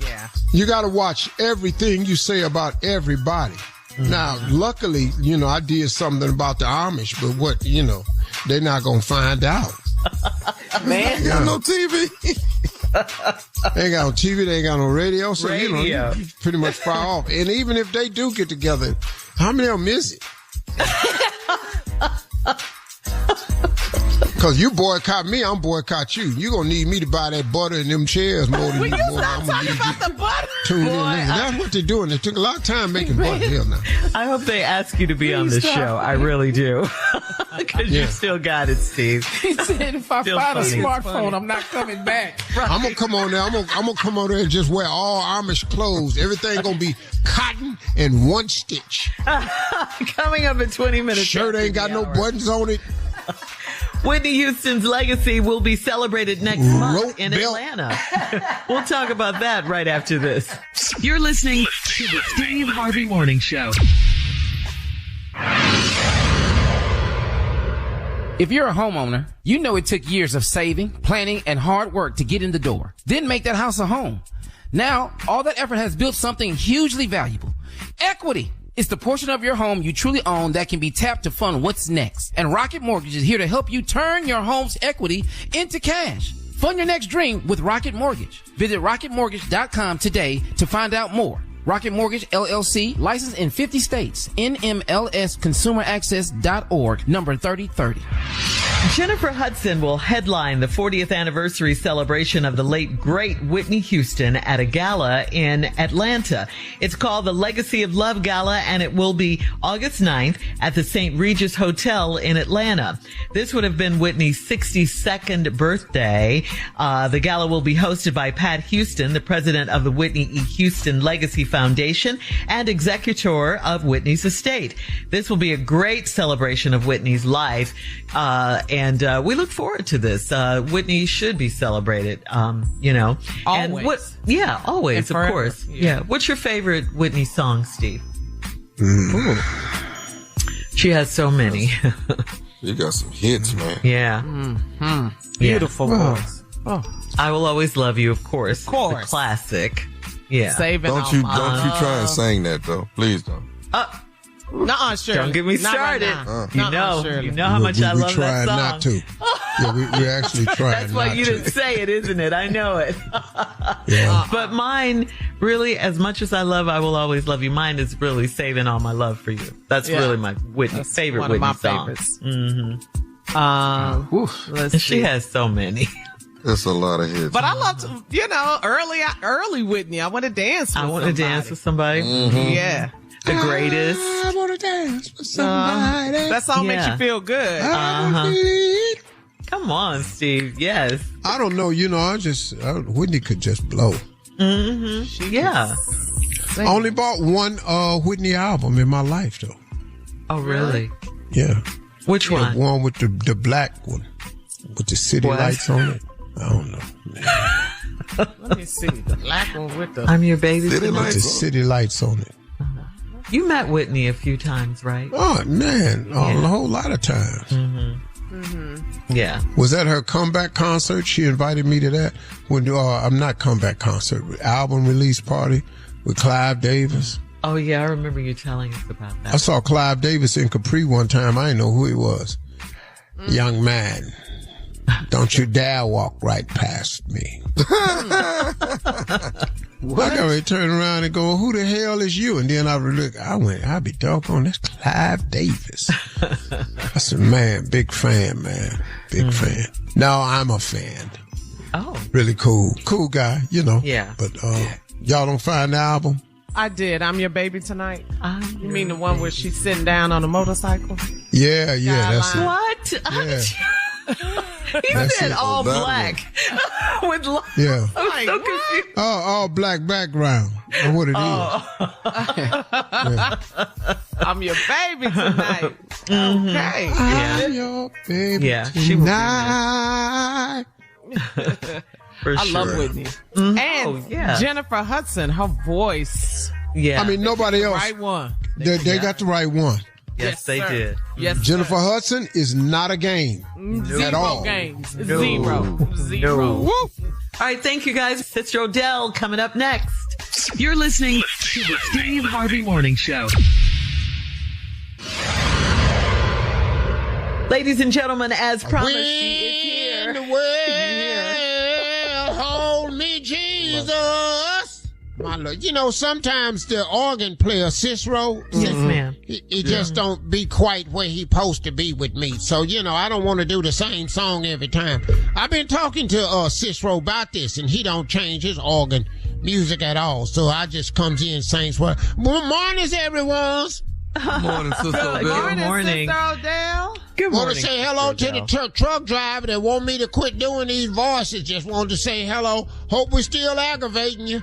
S8: Yeah.
S3: You got to watch everything you say about everybody. Now, luckily, I did something about the Amish, but they're not going to find out.
S8: Man.
S10: They got no TV.
S3: They ain't got no TV, they ain't got no radio, so you pretty much far off. And even if they do get together, how many of them is it? Because you boycott me, I'm boycott you. You gonna need me to buy that butter and them chairs more than
S8: Will you
S3: more.
S8: stop talking about the butter?
S3: That's what they're doing. They took a lot of time making butter here now.
S1: I hope they ask you to be on this show. I really do. Because you still got it, Steve.
S4: He said, if I find a smartphone, I'm not coming back.
S3: Right. I'm gonna come on there. I'm gonna come on there and just wear all Amish clothes. Everything gonna be cotton and one stitch.
S1: Coming up in 20 minutes.
S3: Shirt ain't got no buttons on it.
S1: Whitney Houston's legacy will be celebrated next month in Atlanta. We'll talk about that right after this.
S5: You're listening to the Steve Harvey Morning Show.
S4: If you're a homeowner, you know it took years of saving, planning, and hard work to get in the door. Then make that house a home. Now, all that effort has built something hugely valuable. Equity. It's the portion of your home you truly own that can be tapped to fund what's next. And Rocket Mortgage is here to help you turn your home's equity into cash. Fund your next dream with Rocket Mortgage. Visit rocketmortgage.com today to find out more. Rocket Mortgage, LLC, licensed in 50 states. NMLSconsumeraccess.org, number 3030.
S1: Jennifer Hudson will headline the 40th anniversary celebration of the late, great Whitney Houston at a gala in Atlanta. It's called the Legacy of Love Gala, and it will be August 9th at the St. Regis Hotel in Atlanta. This would have been Whitney's 62nd birthday. The gala will be hosted by Pat Houston, the president of the Whitney E. Houston Legacy Foundation and executor of Whitney's estate. This will be a great celebration of Whitney's life. And we look forward to this. Whitney should be celebrated,
S8: Always.
S1: And always, of course. Yeah. What's your favorite Whitney song, Steve? Ooh. She has so many.
S10: You got some hits, man.
S1: Yeah.
S8: Mm-hmm. Beautiful voice.
S1: Oh. I Will Always Love You, of course. Of course. The classic. Yeah.
S10: Don't you try and sing that, though. Please don't.
S8: Nuh-uh, Shirley.
S1: Don't get me started. You know how much I love that song.
S3: Not to. Yeah, we're actually trying.
S1: That's why you didn't say it, isn't it? I know it.
S3: Yeah.
S1: But mine, really, as much as I love I Will Always Love You, mine is really Saving All My Love for You. That's really my favorite Whitney song.
S8: Favorites.
S1: Mm-hmm. She has so many.
S10: There's a lot of hits.
S8: But I love to, early Whitney. I want to dance with somebody.
S10: Mm-hmm.
S8: Yeah.
S1: The Greatest.
S3: I want to dance with somebody.
S8: That song makes you feel good.
S1: Come on, Steve. Yes.
S3: I don't know. Whitney could just blow.
S1: Mm-hmm. I
S3: only bought one Whitney album in my life, though.
S1: Oh, really?
S3: Yeah.
S1: Which one?
S3: The one with the black one with the city lights on it. I don't know.
S8: Let me see. The black one with the...
S1: I'm Your Baby.
S3: With the city lights on it.
S1: You met Whitney a few times, right?
S3: Oh, man. A whole lot of times.
S1: Yeah.
S3: Was that her comeback concert? She invited me to that. I'm not comeback concert. Album release party with Clive Davis.
S1: Oh, yeah. I remember you telling us about that.
S3: I saw Clive Davis in Capri one time. I didn't know who he was. Young man, don't you dare walk right past me. I got ready to turn around and go, who the hell is you? And then I went, I'll be doggone, that's Clive Davis. I said, man, big fan, man. Big fan. No, I'm a fan.
S1: Oh.
S3: Really cool. Cool guy,
S1: Yeah.
S3: But y'all don't find the album?
S8: I did. I'm Your Baby Tonight. You mean the one where she's sitting down on a motorcycle?
S3: Yeah, that's it.
S1: What?
S3: Yeah.
S1: He said all black. With
S3: yeah.
S1: I'm so confused.
S3: All black background. Or what it is.
S8: Yeah. I'm Your Baby Tonight. Okay.
S3: I'm your baby tonight.
S1: For
S8: I
S1: sure.
S8: love Whitney. And Jennifer Hudson, her voice.
S1: Yeah.
S3: I mean, nobody else.
S8: Right one.
S3: They got the right one.
S1: Yes, they did.
S8: Yes,
S3: Jennifer Hudson is not a game at all.
S8: Games.
S1: No.
S8: Zero.
S1: Woo. All right, thank you guys. Sister Odell coming up next.
S5: You're listening to the Steve Harvey Morning Show.
S1: Ladies and gentlemen, as promised, she is here.
S3: In the world, hold me, Jesus. My Lord. Sometimes the organ player, Cicero,
S1: Yes, ma'am.
S3: he just don't be quite where he supposed to be with me. So, I don't want to do the same song every time. I've been talking to Cicero about this, and he don't change his organ music at all. So I just comes in and sings, well, good morning, everyone.
S10: Good morning, Sister Odell.
S1: Good morning.
S8: Sister Odell.
S1: Good morning.
S3: Want to say hello to the truck driver that want me to quit doing these voices. Just wanted to say hello. Hope we're still aggravating you.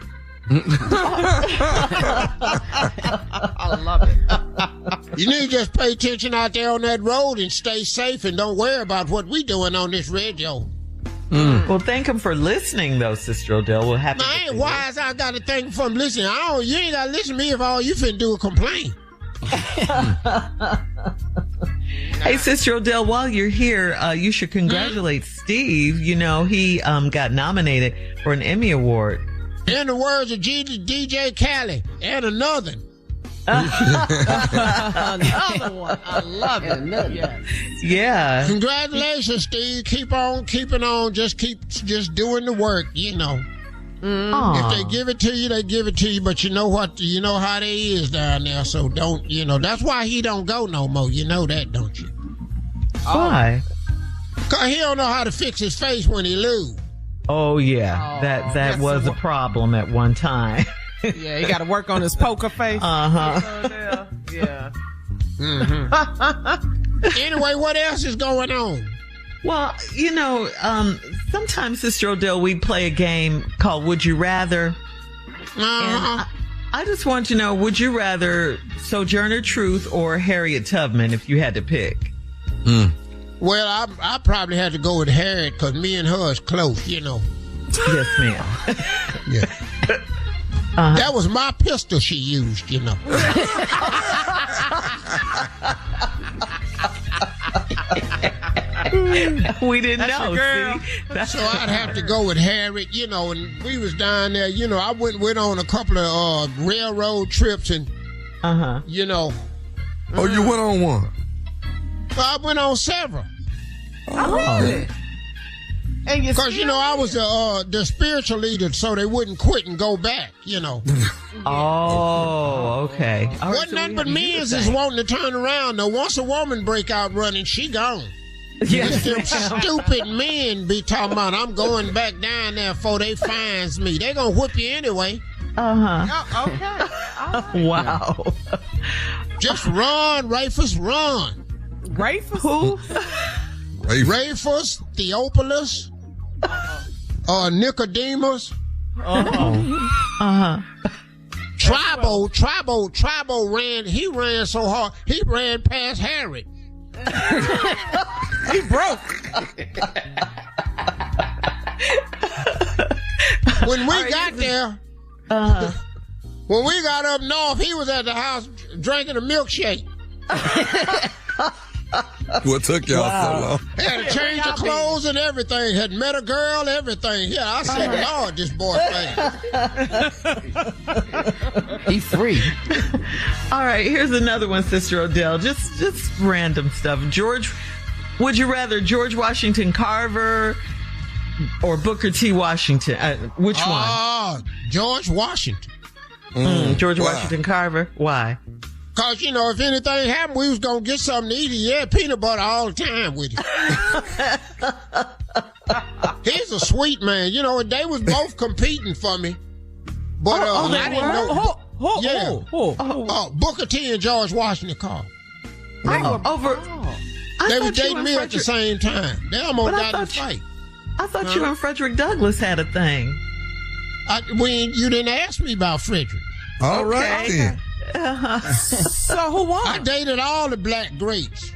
S8: I love it.
S3: You need to just pay attention out there on that road and stay safe and don't worry about what we doing on this radio.
S1: Well, thank him for listening, though, Sister Odell. We'll have to.
S3: I ain't wise. I got to thank him for listening. You ain't got to listen to me if all you finna do is complain.
S1: Hey, Sister Odell, while you're here, you should congratulate Steve. He got nominated for an Emmy Award.
S3: In the words of DJ Khaled, and another.
S8: Another one. I love it. Yes.
S1: Yeah.
S3: Congratulations, Steve. Keep on keeping on. Just keep doing the work, If they give it to you, they give it to you. But you know what? You know how they is down there. So don't, that's why he don't go no more. You know that, don't you?
S1: Why?
S3: Because he don't know how to fix his face when he lose.
S1: Oh, yeah. That was a problem at one time.
S8: Yeah, he got to work on his poker face.
S1: Uh-huh.
S8: Yeah.
S3: Anyway, what else is going on?
S1: Well, sometimes, Sister Odell, we play a game called Would You Rather? And I just want to know, would you rather Sojourner Truth or Harriet Tubman if you had to pick?
S3: Well, I probably had to go with Harriet because me and her is close,
S1: Yes, ma'am.
S3: Yeah. That was my pistol she used,
S1: We didn't
S8: That's
S1: know.
S8: your girl.
S1: See?
S3: So I'd have to go with Harriet, and we was down there, I went on a couple of railroad trips and,
S10: Oh, you went on one?
S3: I went on several.
S8: Really? And
S3: Because, I was the spiritual leader, so they wouldn't quit and go back,
S1: Oh, okay. All right,
S3: Wasn't
S1: so
S3: nothing
S1: we
S3: but
S1: have
S3: men
S1: music
S3: is
S1: then.
S3: wanting to turn around. Now, once a woman break out running, she gone.
S1: Yes,
S3: Them stupid men be talking about, I'm going back down there before they finds me. They gonna whoop you anyway.
S1: Uh-huh.
S8: Okay.
S1: Wow.
S3: Just run, Rafus, run.
S8: Rafus?
S1: Who?
S3: Rafus, Theophilus, Nicodemus. Tribal ran. He ran so hard. He ran past Harry.
S8: He broke.
S3: When we got there,
S11: When we got up north, he was at the house drinking a milkshake.
S10: What took y'all so long?
S11: Had to change the clothes and everything. Had met a girl, everything. Yeah, I said, Lord, this boy thing.
S4: He free.
S1: All right, here's another one, Sister Odell. Just random stuff. Would you rather George Washington Carver or Booker T. Washington? Which one?
S11: George Washington.
S1: George Washington Carver. Why?
S11: Because, if anything happened, we was going to get something to eat. He had peanut butter all the time with him. He's a sweet man. They was both competing for me. But I didn't know. Booker T and George Washington Carver. They was dating me at the same time. They almost got in a fight.
S1: I thought you and Frederick Douglass had a thing.
S11: You didn't ask me about Frederick.
S10: All right, then.
S8: So who won?
S11: I dated all the black greats.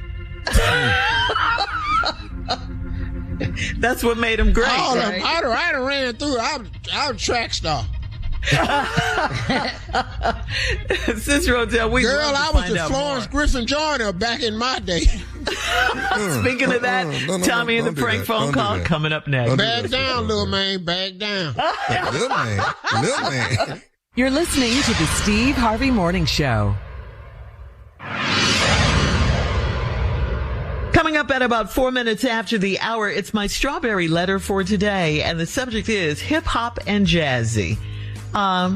S1: That's what made him great. Right?
S11: I done ran through. I'm a track star.
S1: Sister Odell,
S11: I was the Florence Griffin Joyner back in my day.
S1: Speaking of that, Tommy and the prank phone call coming up next.
S11: Back down, little man. Back down.
S10: Little man.
S9: You're listening to the Steve Harvey Morning Show.
S1: Coming up at about 4 minutes after the hour, it's my strawberry letter for today, and the subject is hip-hop and jazzy.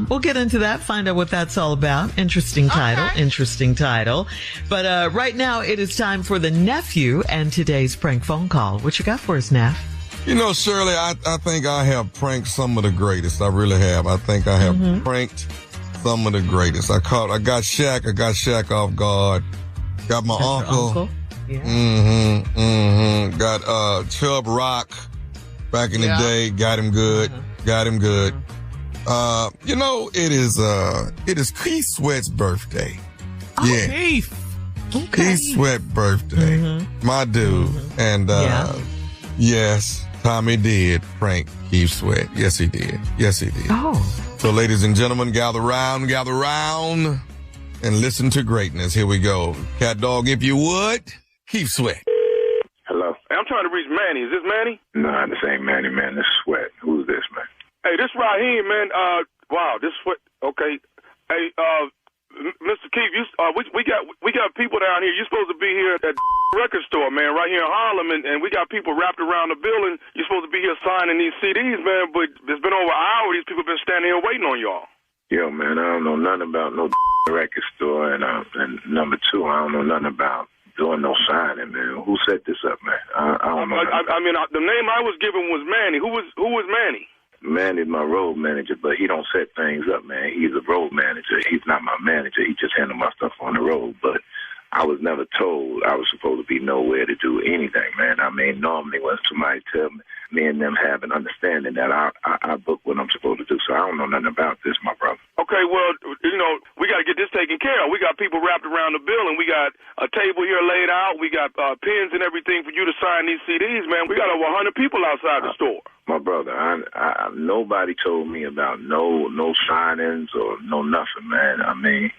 S1: We'll get into that, find out what that's all about. Interesting title. But right now, it is time for the nephew and today's prank phone call. What you got for us, Neff?
S10: Shirley, I think I have pranked some of the greatest. I really have. I think I have pranked some of the greatest. I got Shaq off guard. Got my uncle. Yeah. Got Chubb Rock back in the day. Got him good. It is Keith Sweat's birthday. Yeah.
S8: Keith.
S10: Okay. Keith Sweat birthday. My dude. And yes, Tommy did prank Keith Sweat. Yes, he did. Oh. So, ladies and gentlemen, gather round, and listen to greatness. Here we go. Cat dog, if you would, Keith Sweat.
S12: Hello. Hey, I'm trying to reach Manny. Is this Manny?
S13: No, this ain't Manny, man. This is Sweat. Who's this, man?
S12: Hey, this Raheem, man. Wow, this Sweat. Okay. Hey, Mr. Keith, we got people down here. You're supposed to be here at the record store, man, right here in Harlem, and we got people wrapped around the building. You're supposed to be here signing these CDs, man, but it's been over an hour. These people been standing here waiting on y'all.
S13: Yo, man, I don't know nothing about no record store, and number two, I don't know nothing about doing no signing, man. Who set this up, man? I don't know.
S12: The name I was given was Manny. Who was Manny?
S13: Manny's my road manager, but he don't set things up, man. He's a road manager. He's not my manager. He just handles my stuff on the road. But I was never told I was supposed to be nowhere to do anything, man. I mean, normally when somebody tell me and them have an understanding that I book what I'm supposed to do. So I don't know nothing about this, my brother.
S12: Okay, well, we got to get this taken care of. We got people wrapped around the building. We got a table here laid out. We got pens and everything for you to sign these CDs, man. We got over 100 people outside the store.
S13: My brother, I nobody told me about no signings or no nothing, man. I mean,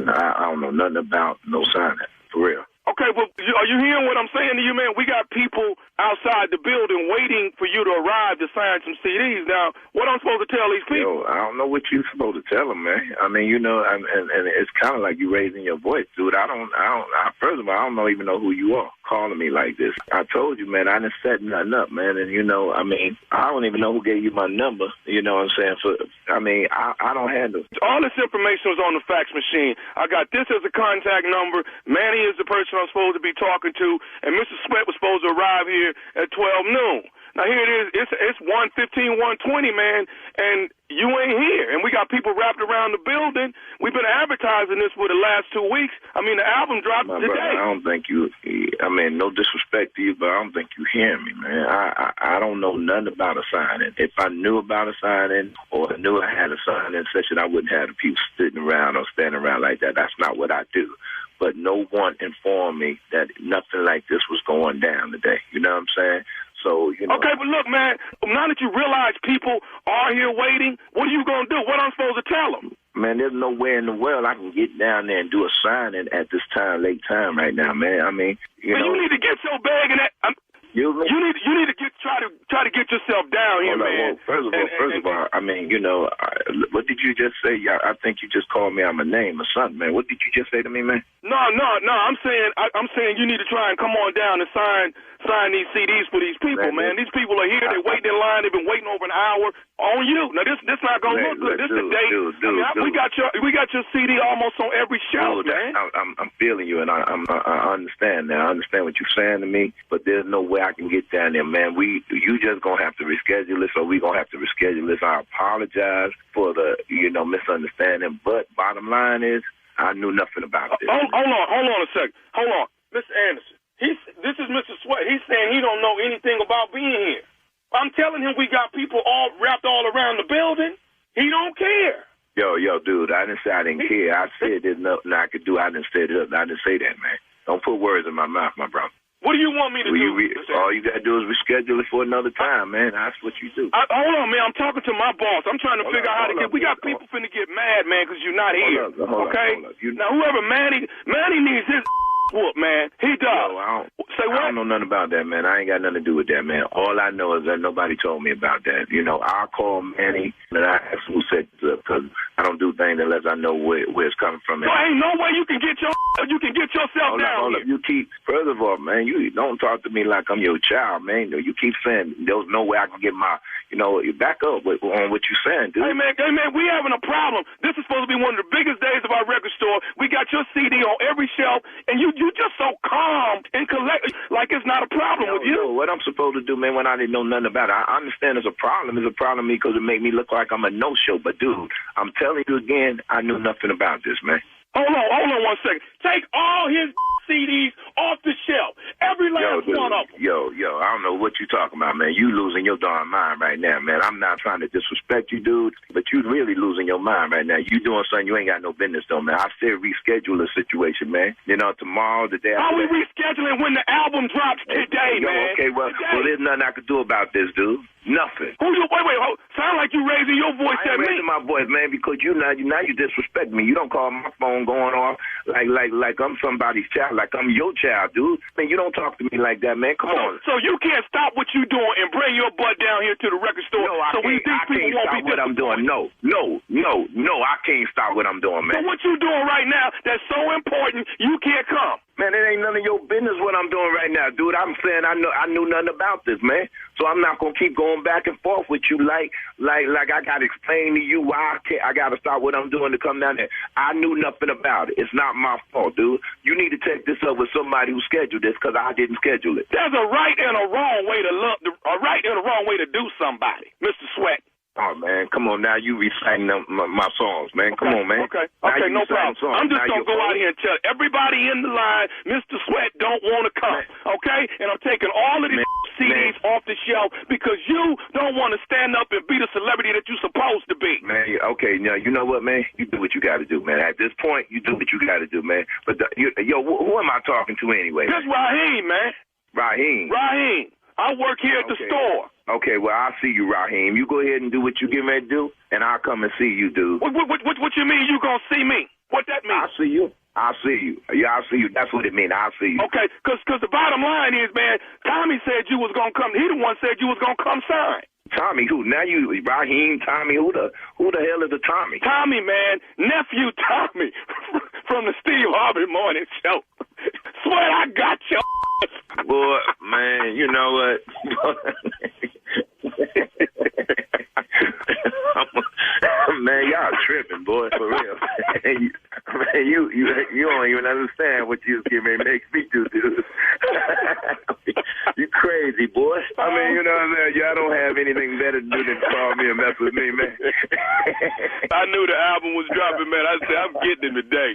S13: I don't know nothing about no signing, for real.
S12: Okay, well, are you hearing what I'm saying to you, man? We got people outside the building waiting for you to arrive to sign some CDs. Now, what I'm supposed to tell these people?
S13: Yo, I don't know what you're supposed to tell them, man. I mean, and it's kind of like you raising your voice, dude. First of all, I don't even know who you are calling me like this. I told you, man, I didn't set nothing up, man. And, I don't even know who gave you my number. You know what I'm saying? I don't handle.
S12: All this information was on the fax machine. I got this as a contact number. Manny is the person I'm supposed to be talking to, and Mr. Sweat was supposed to arrive here at 12 noon. Now, here it is. It's 1:15, 1:20, man, and you ain't here. And we got people wrapped around the building. We've been advertising this for the last 2 weeks. I mean, the album dropped today.
S13: Brother, I don't think you, no disrespect to you, but I don't think you hear me, man. I don't know nothing about a signing. If I knew about a signing or I knew I had a signing session, I wouldn't have the people sitting around or standing around like that. That's not what I do. But no one informed me that nothing like this was going down today. You know what I'm saying? So,
S12: Okay, but look, man, now that you realize people are here waiting, what are you going to do? What am I supposed to tell them?
S13: Man, there's no way in the world I can get down there and do a signing at this time, late time right now, man. I mean, you know.
S12: You need to get your bag in that. You need to try to get yourself down here, man.
S13: Well, first of all, I mean, you know, what did you just say? I think you just called me out my name or something, man. What did you just say to me, man?
S12: No. I'm saying you need to try and come on down and sign these CDs for these people, man. These people are here. They're waiting in line. They've been waiting over an hour on you. Now this not gonna look good. This is the day. We got your CD almost on every shelf, man.
S13: I'm feeling you, and I understand now. I understand what you're saying to me, but there's no way I can get down there, man. You just gonna have to reschedule this, or we gonna have to reschedule this. I apologize for the misunderstanding, but bottom line is I knew nothing about this.
S12: Hold on a second. Hold on, Mr. Anderson. This is Mr. Sweat. He's saying he don't know anything about being here. I'm telling him we got people all wrapped all around the building. He don't care.
S13: Yo, dude, I didn't say I didn't care. I said there's nothing I could do. I didn't say that. I didn't say that, man. Don't put words in my mouth, my brother.
S12: What do you want me to do?
S13: All you got to do is reschedule it for another time, man. That's what you do.
S12: Hold on, man. I'm talking to my boss. I'm trying to figure out how to get. We got people finna get mad, man, because you're not here. Okay? Now, whoever Manny needs his whoop, man. He does. Say what?
S13: I don't know nothing about that, man. I ain't got nothing to do with that, man. All I know is that nobody told me about that. You know, I'll call Manny and I ask who set this up, because I don't do things unless I know where it's coming from.
S12: So ain't no way you can get yourself down here.
S13: You keep, first of all, man, you don't talk to me like I'm your child, man. You keep saying there's no way I can get my, you back up on what you're saying, dude.
S12: Hey, man, we having a problem. This is supposed to be one of the biggest days of our record store. We got your CD on every shelf, and you just so calm and collect, like it's not a problem with you.
S13: What I'm supposed to do, man, when I didn't know nothing about it, I understand it's a problem. It's a problem to me because it made me look like I'm a no-show. But, dude, I'm telling you again, I knew nothing about this, man.
S12: Hold on 1 second. Take all his CDs off the shelf. Every last one of them.
S13: Yo, I don't know what you're talking about, man. You losing your darn mind right now, man. I'm not trying to disrespect you, dude, but you really losing your mind right now. You doing something you ain't got no business doing, man. I said reschedule the situation, man. Tomorrow, the day after.
S12: How we rescheduling when the album drops today, man?
S13: Okay, well, there's nothing I could do about this, dude. Nothing.
S12: Wait, sound like you raising your voice at me.
S13: I'm raising my voice, man, because now you disrespect me. You don't call my phone going off like I'm somebody's child, like I'm your child, dude. Man, you don't talk to me like that, man. Come on.
S12: So you can't stop what you doing and bring your butt down here to the record store.
S13: No, I can't stop what I'm doing. No, I can't stop what I'm doing, man.
S12: So what you doing right now that's so important you can't come?
S13: Man, it ain't none of your business what I'm doing right now, dude. I'm saying I knew nothing about this, man. So I'm not gonna keep going back and forth with you like I gotta explain to you why I gotta stop what I'm doing to come down there. I knew nothing about it. It's not my fault, dude. You need to take this up with somebody who scheduled this, because I didn't schedule it.
S12: There's a right and a wrong way to do somebody, Mr. Sweat.
S13: Oh, man, come on now. You reciting my songs, man. Come on, man.
S12: Okay, no problem. I'm just going to go out here and tell everybody in the line, Mr. Sweat don't want to come, okay? And I'm taking all of these CDs off the shelf because you don't want to stand up and be the celebrity that you're supposed to be.
S13: Man, okay, now, you know what, man? You do what you got to do, man. At this point, you do what you got to do, man. But, who am I talking to anyway?
S12: That's Raheem, man.
S13: Raheem.
S12: I work here at the store.
S13: Okay, well, I'll see you, Raheem. You go ahead and do what you getting ready to do, and I'll come and see you, dude.
S12: What you mean you gonna see me? What that mean?
S13: I'll see you. Yeah, I'll see you. That's what it means. I'll see you.
S12: Okay, because the bottom line is, man, Tommy said you was gonna come. He the one said you was gonna come sign.
S13: Tommy who? Now you, Raheem, Tommy, who the hell is the Tommy?
S12: Tommy, man, nephew Tommy from the Steve Harvey Morning Show. Swear I got you.
S13: Boy, man, you know what? Man, y'all tripping, boy, for real. Man, you don't even understand what you was getting ready to make me do, dude. You crazy, boy. I mean, you know what I'm saying? Y'all don't have anything better to do than call me and mess with me, man.
S12: I knew the album was dropping, man. I said, I'm getting it today.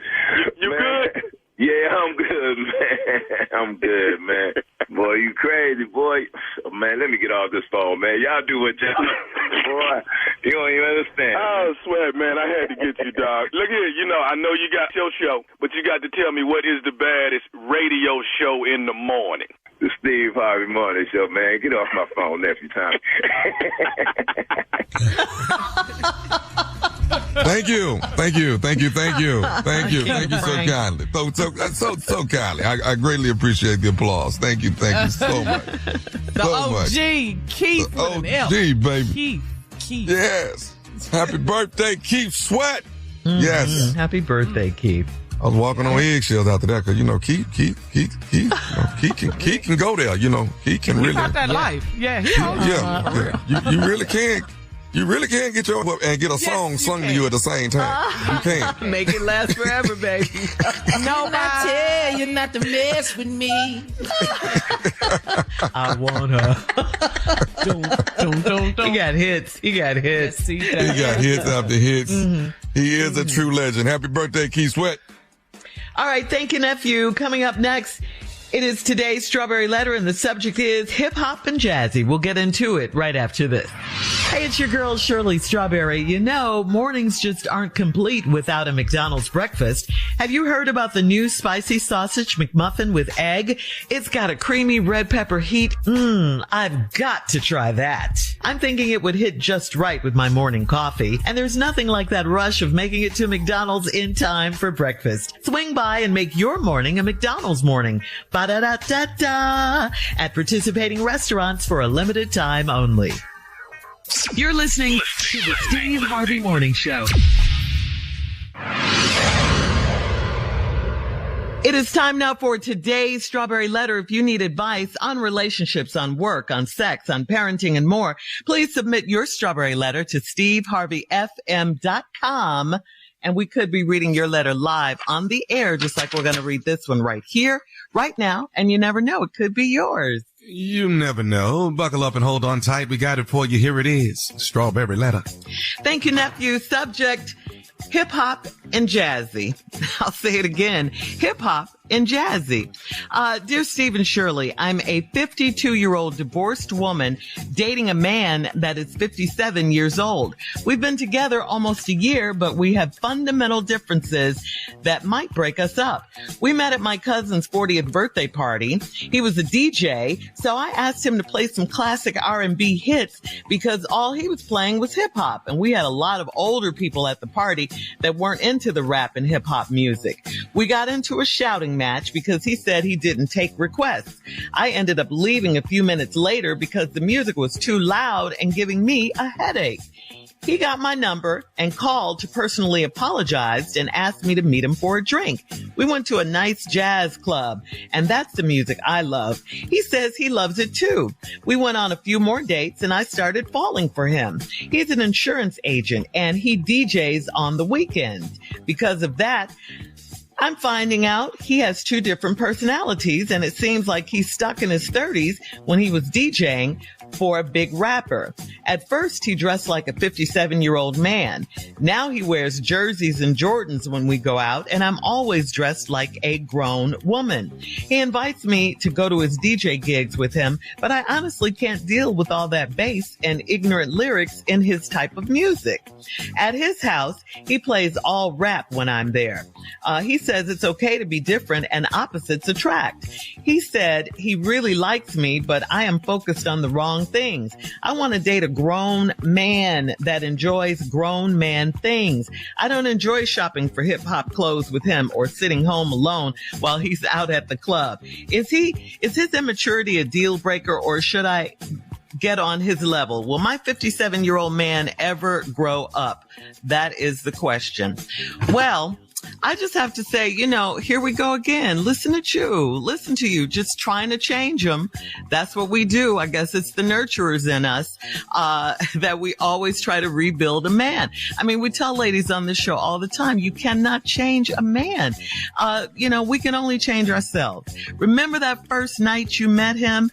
S12: You good?
S13: Yeah, I'm good, man. I'm good, man. Boy, you crazy, boy. Oh, man, let me get off this phone, man. Y'all do what y'all boy, you don't even understand.
S12: I swear, man, I had to get you, dog. Look here, I know you got your show, but you got to tell me what is the baddest radio show in the morning.
S13: The Steve Harvey Morning Show, man. Get off my phone, nephew Tommy.
S10: Thank you so kindly. So kindly. I greatly appreciate the applause. Thank you so much.
S8: The OG, Keith.
S10: OG, baby.
S8: Keith.
S10: Yes. Happy birthday, Keith Sweat. Yes.
S1: Happy birthday, Keith.
S10: I was walking on eggshells after that because, Keith can go there, Keith can really.
S8: He got that life. Yeah, he holds
S10: you really can. You really can get your and get a song sung to you at the same time. You can.
S1: Make it last forever, baby.
S4: No, I tell you not to mess with me.
S1: I want her.
S8: Don't.
S1: He got hits.
S8: Yes,
S10: he got hits after hits. Mm-hmm. He is a true legend. Happy birthday, Keith Sweat.
S1: All right. Thank you, nephew. Coming up next, it is today's Strawberry Letter, and the subject is hip hop and jazzy. We'll get into it right after this. Hey, it's your girl, Shirley Strawberry. Mornings just aren't complete without a McDonald's breakfast. Have you heard about the new spicy sausage McMuffin with egg? It's got a creamy red pepper heat. I've got to try that. I'm thinking it would hit just right with my morning coffee. And there's nothing like that rush of making it to McDonald's in time for breakfast. Swing by and make your morning a McDonald's morning. Ba-da-da-da-da. At participating restaurants for a limited time only.
S5: You're listening to the Steve Harvey Morning Show.
S1: It is time now for today's Strawberry Letter. If you need advice on relationships, on work, on sex, on parenting, and more, please submit your Strawberry Letter to steveharveyfm.com. And we could be reading your letter live on the air, just like we're going to read this one right here, right now. And you never know, it could be yours.
S2: You never know. Buckle up and hold on tight. We got it for you. Here it is. Strawberry Letter.
S1: Thank you, nephew. Subject, hip hop and jazzy. I'll say it again. Hip hop and jazzy. Dear Steve and Shirley, I'm a 52-year-old divorced woman dating a man that is 57 years old. We've been together almost a year, but we have fundamental differences that might break us up. We met at my cousin's 40th birthday party. He was a DJ, so I asked him to play some classic R&B hits because all he was playing was hip hop, and we had a lot of older people at the party that weren't into the rap and hip hop music. We got into a shouting match because he said he didn't take requests. I ended up leaving a few minutes later because the music was too loud and giving me a headache. He got my number and called to personally apologize and asked me to meet him for a drink. We went to a nice jazz club, and that's the music I love. He says he loves it too. We went on a few more dates, and I started falling for him. He's an insurance agent, and he DJs on the weekend. Because of that, I'm finding out he has two different personalities, and it seems like he's stuck in his 30s when he was DJing for a big rapper. At first, he dressed like a 57-year-old man. Now he wears jerseys and Jordans when we go out, and I'm always dressed like a grown woman. He invites me to go to his DJ gigs with him, but I honestly can't deal with all that bass and ignorant lyrics in his type of music. At his house, he plays all rap when I'm there. He says it's okay to be different and opposites attract. He said he really likes me, but I am focused on the wrong things. I want to date a grown man that enjoys grown man things. I don't enjoy shopping for hip hop clothes with him or sitting home alone while he's out at the club. Is his immaturity a deal breaker, or should I get on his level? Will my 57-year-old man ever grow up? That is the question. Well, I just have to say, here we go again. Listen to you, just trying to change them. That's what we do. I guess it's the nurturers in us, that we always try to rebuild a man. I mean, we tell ladies on this show all the time, you cannot change a man. We can only change ourselves. Remember that first night you met him?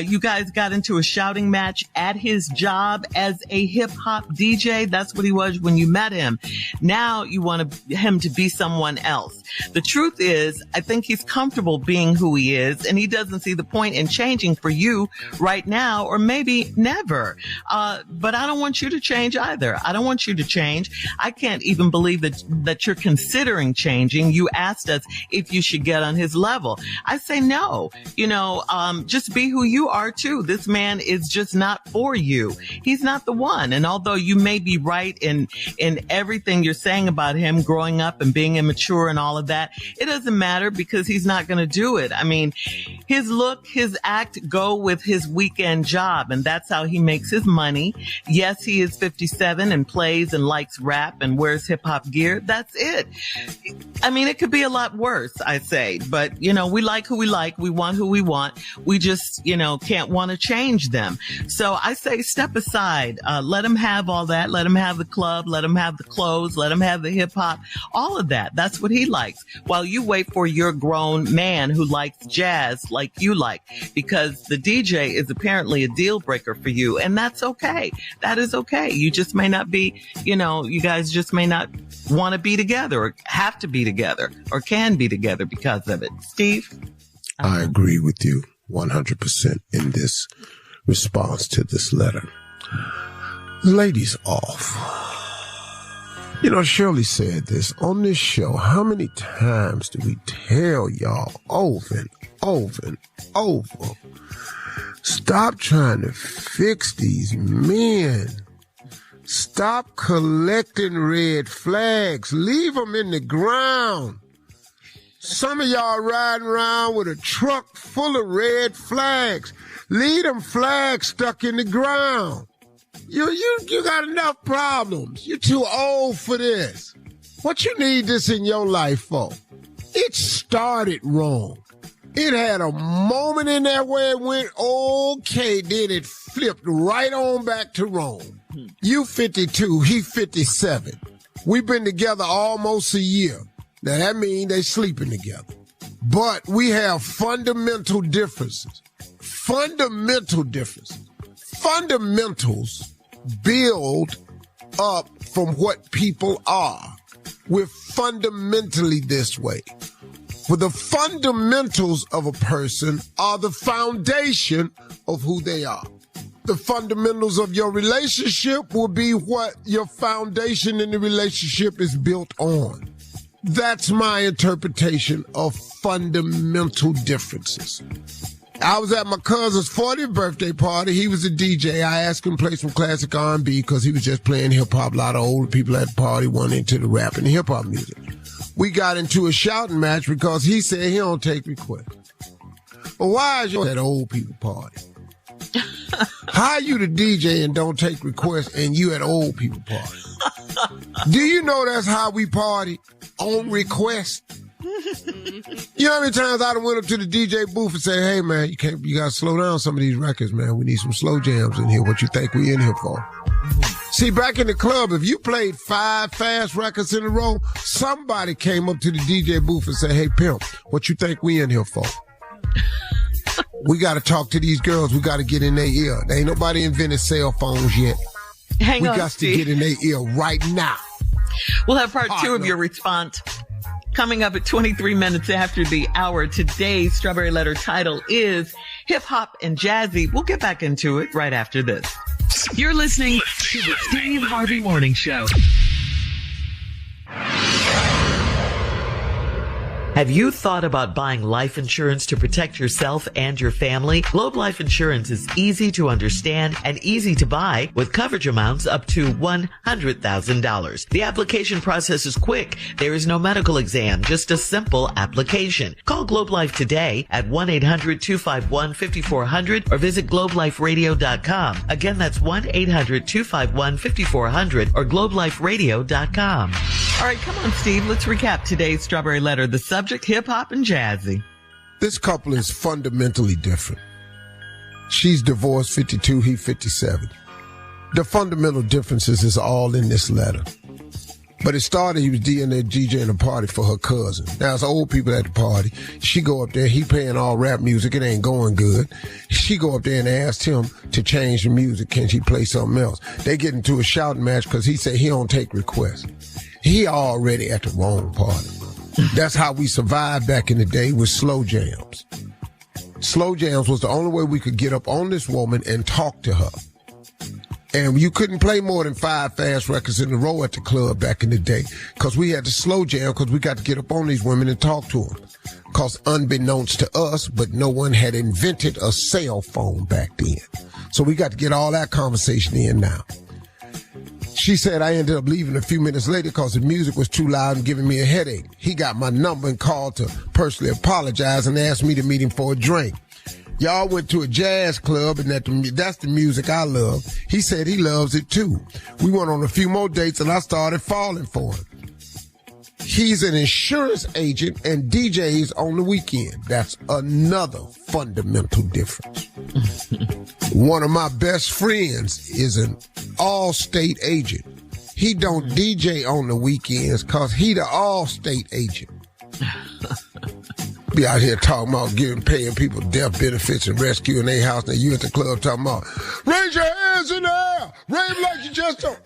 S1: You guys got into a shouting match at his job as a hip hop DJ. That's what he was when you met him. Now you want him to be someone else. The truth is, I think he's comfortable being who he is, and he doesn't see the point in changing for you right now, or maybe never. But I don't want you to change either. I don't want you to change. I can't even believe that you're considering changing. You asked us if you should get on his level. I say no. Just be who you are too. This man is just not for you. He's not the one. And although you may be right in everything you're saying about him growing up and being immature and all of that, it doesn't matter because he's not going to do it. I mean, his look, his act go with his weekend job, and that's how he makes his money. Yes, he is 57 and plays and likes rap and wears hip hop gear. That's it. I mean, it could be a lot worse, I say, but we like who we like. We want who we want. We just, can't want to change them. So I say step aside, let him have all that. Let him have the club. Let him have the clothes. Let him have the hip hop, all of that. That's what he likes. While you wait for your grown man who likes jazz like you like, because the DJ is apparently a deal breaker for you. And that's okay. That is okay. You just may not be, you guys just may not want to be together or have to be together or can be together because of it. Steve?
S3: I agree with you 100% in this response to this letter. Ladies off. Shirley said this on this show. How many times do we tell y'all over and over and over? Stop trying to fix these men. Stop collecting red flags. Leave them in the ground. Some of y'all riding around with a truck full of red flags. Leave them flags stuck in the ground. You got enough problems. You're too old for this. What you need this in your life for? It started wrong. It had a moment in there where it went okay, then it flipped right on back to wrong. You 52, he 57. We've been together almost a year. Now that means they sleeping together. But we have fundamental differences. Fundamentals build up from what people are. We're fundamentally this way. For the fundamentals of a person are the foundation of who they are. The fundamentals of your relationship will be what your foundation in the relationship is built on. That's my interpretation of fundamental differences. I was at my cousin's 40th birthday party. He was a DJ. I asked him to play some classic R&B because he was just playing hip-hop. A lot of older people at the party went into the rap and hip-hop music. We got into a shouting match because he said he don't take requests. But why is you at an old people party? How you the DJ and don't take requests and you at old people party? Do you know that's how we party? On request. You know how many times I done went up to the DJ booth and say, hey man, you gotta slow down some of these records, man. We need some slow jams in here. What you think we in here for? See, back in the club, if you played 5 fast records in a row, somebody came up to the DJ booth and said, hey pimp, what you think we in here for? We gotta talk to these girls. We gotta get in their ear. There ain't nobody invented cell phones yet. We got to get in their ear right now.
S1: We'll have part 2 of your response coming up at 23 minutes after the hour. Today's Strawberry Letter title is Hip Hop and Jazzy. We'll get back into it right after this.
S5: You're listening to the Steve Harvey Morning Show.
S1: Have you thought about buying life insurance to protect yourself and your family? Globe Life Insurance is easy to understand and easy to buy with coverage amounts up to $100,000. The application process is quick. There is no medical exam, just a simple application. Call Globe Life today at 1-800-251-5400 or visit globeliferadio.com. Again, that's 1-800-251-5400 or globeliferadio.com. All right, come on, Steve. Let's recap today's Strawberry Letter. The subject, hip-hop and Jazzy.
S3: This couple is fundamentally different. She's divorced, 52, he 57. The fundamental differences is all in this letter. But it started, he was DJing a party for her cousin. Now, it's old people at the party. She go up there, he playing all rap music, it ain't going good. She go up there and asked him to change the music. Can she play something else? They get into a shouting match because he said he don't take requests. He already at the wrong party. That's how we survived back in the day with slow jams. Slow jams was the only way we could get up on this woman and talk to her. And you couldn't play more than 5 fast records in a row at the club back in the day because we had to slow jam because we got to get up on these women and talk to them. Because unbeknownst to us, but no one had invented a cell phone back then. So we got to get all that conversation in now. She said I ended up leaving a few minutes later because the music was too loud and giving me a headache. He got my number and called to personally apologize and asked me to meet him for a drink. Y'all went to a jazz club, and that's the music I love. He said he loves it too. We went on a few more dates, and I started falling for him. He's an insurance agent and DJs on the weekend. That's another fundamental difference. One of my best friends is an all-state agent. He don't DJ on the weekends because he the all-state agent. Be out here talking about paying people death benefits and rescuing their house, and you at the club talking about, raise your hands in the air, rave like you just don't.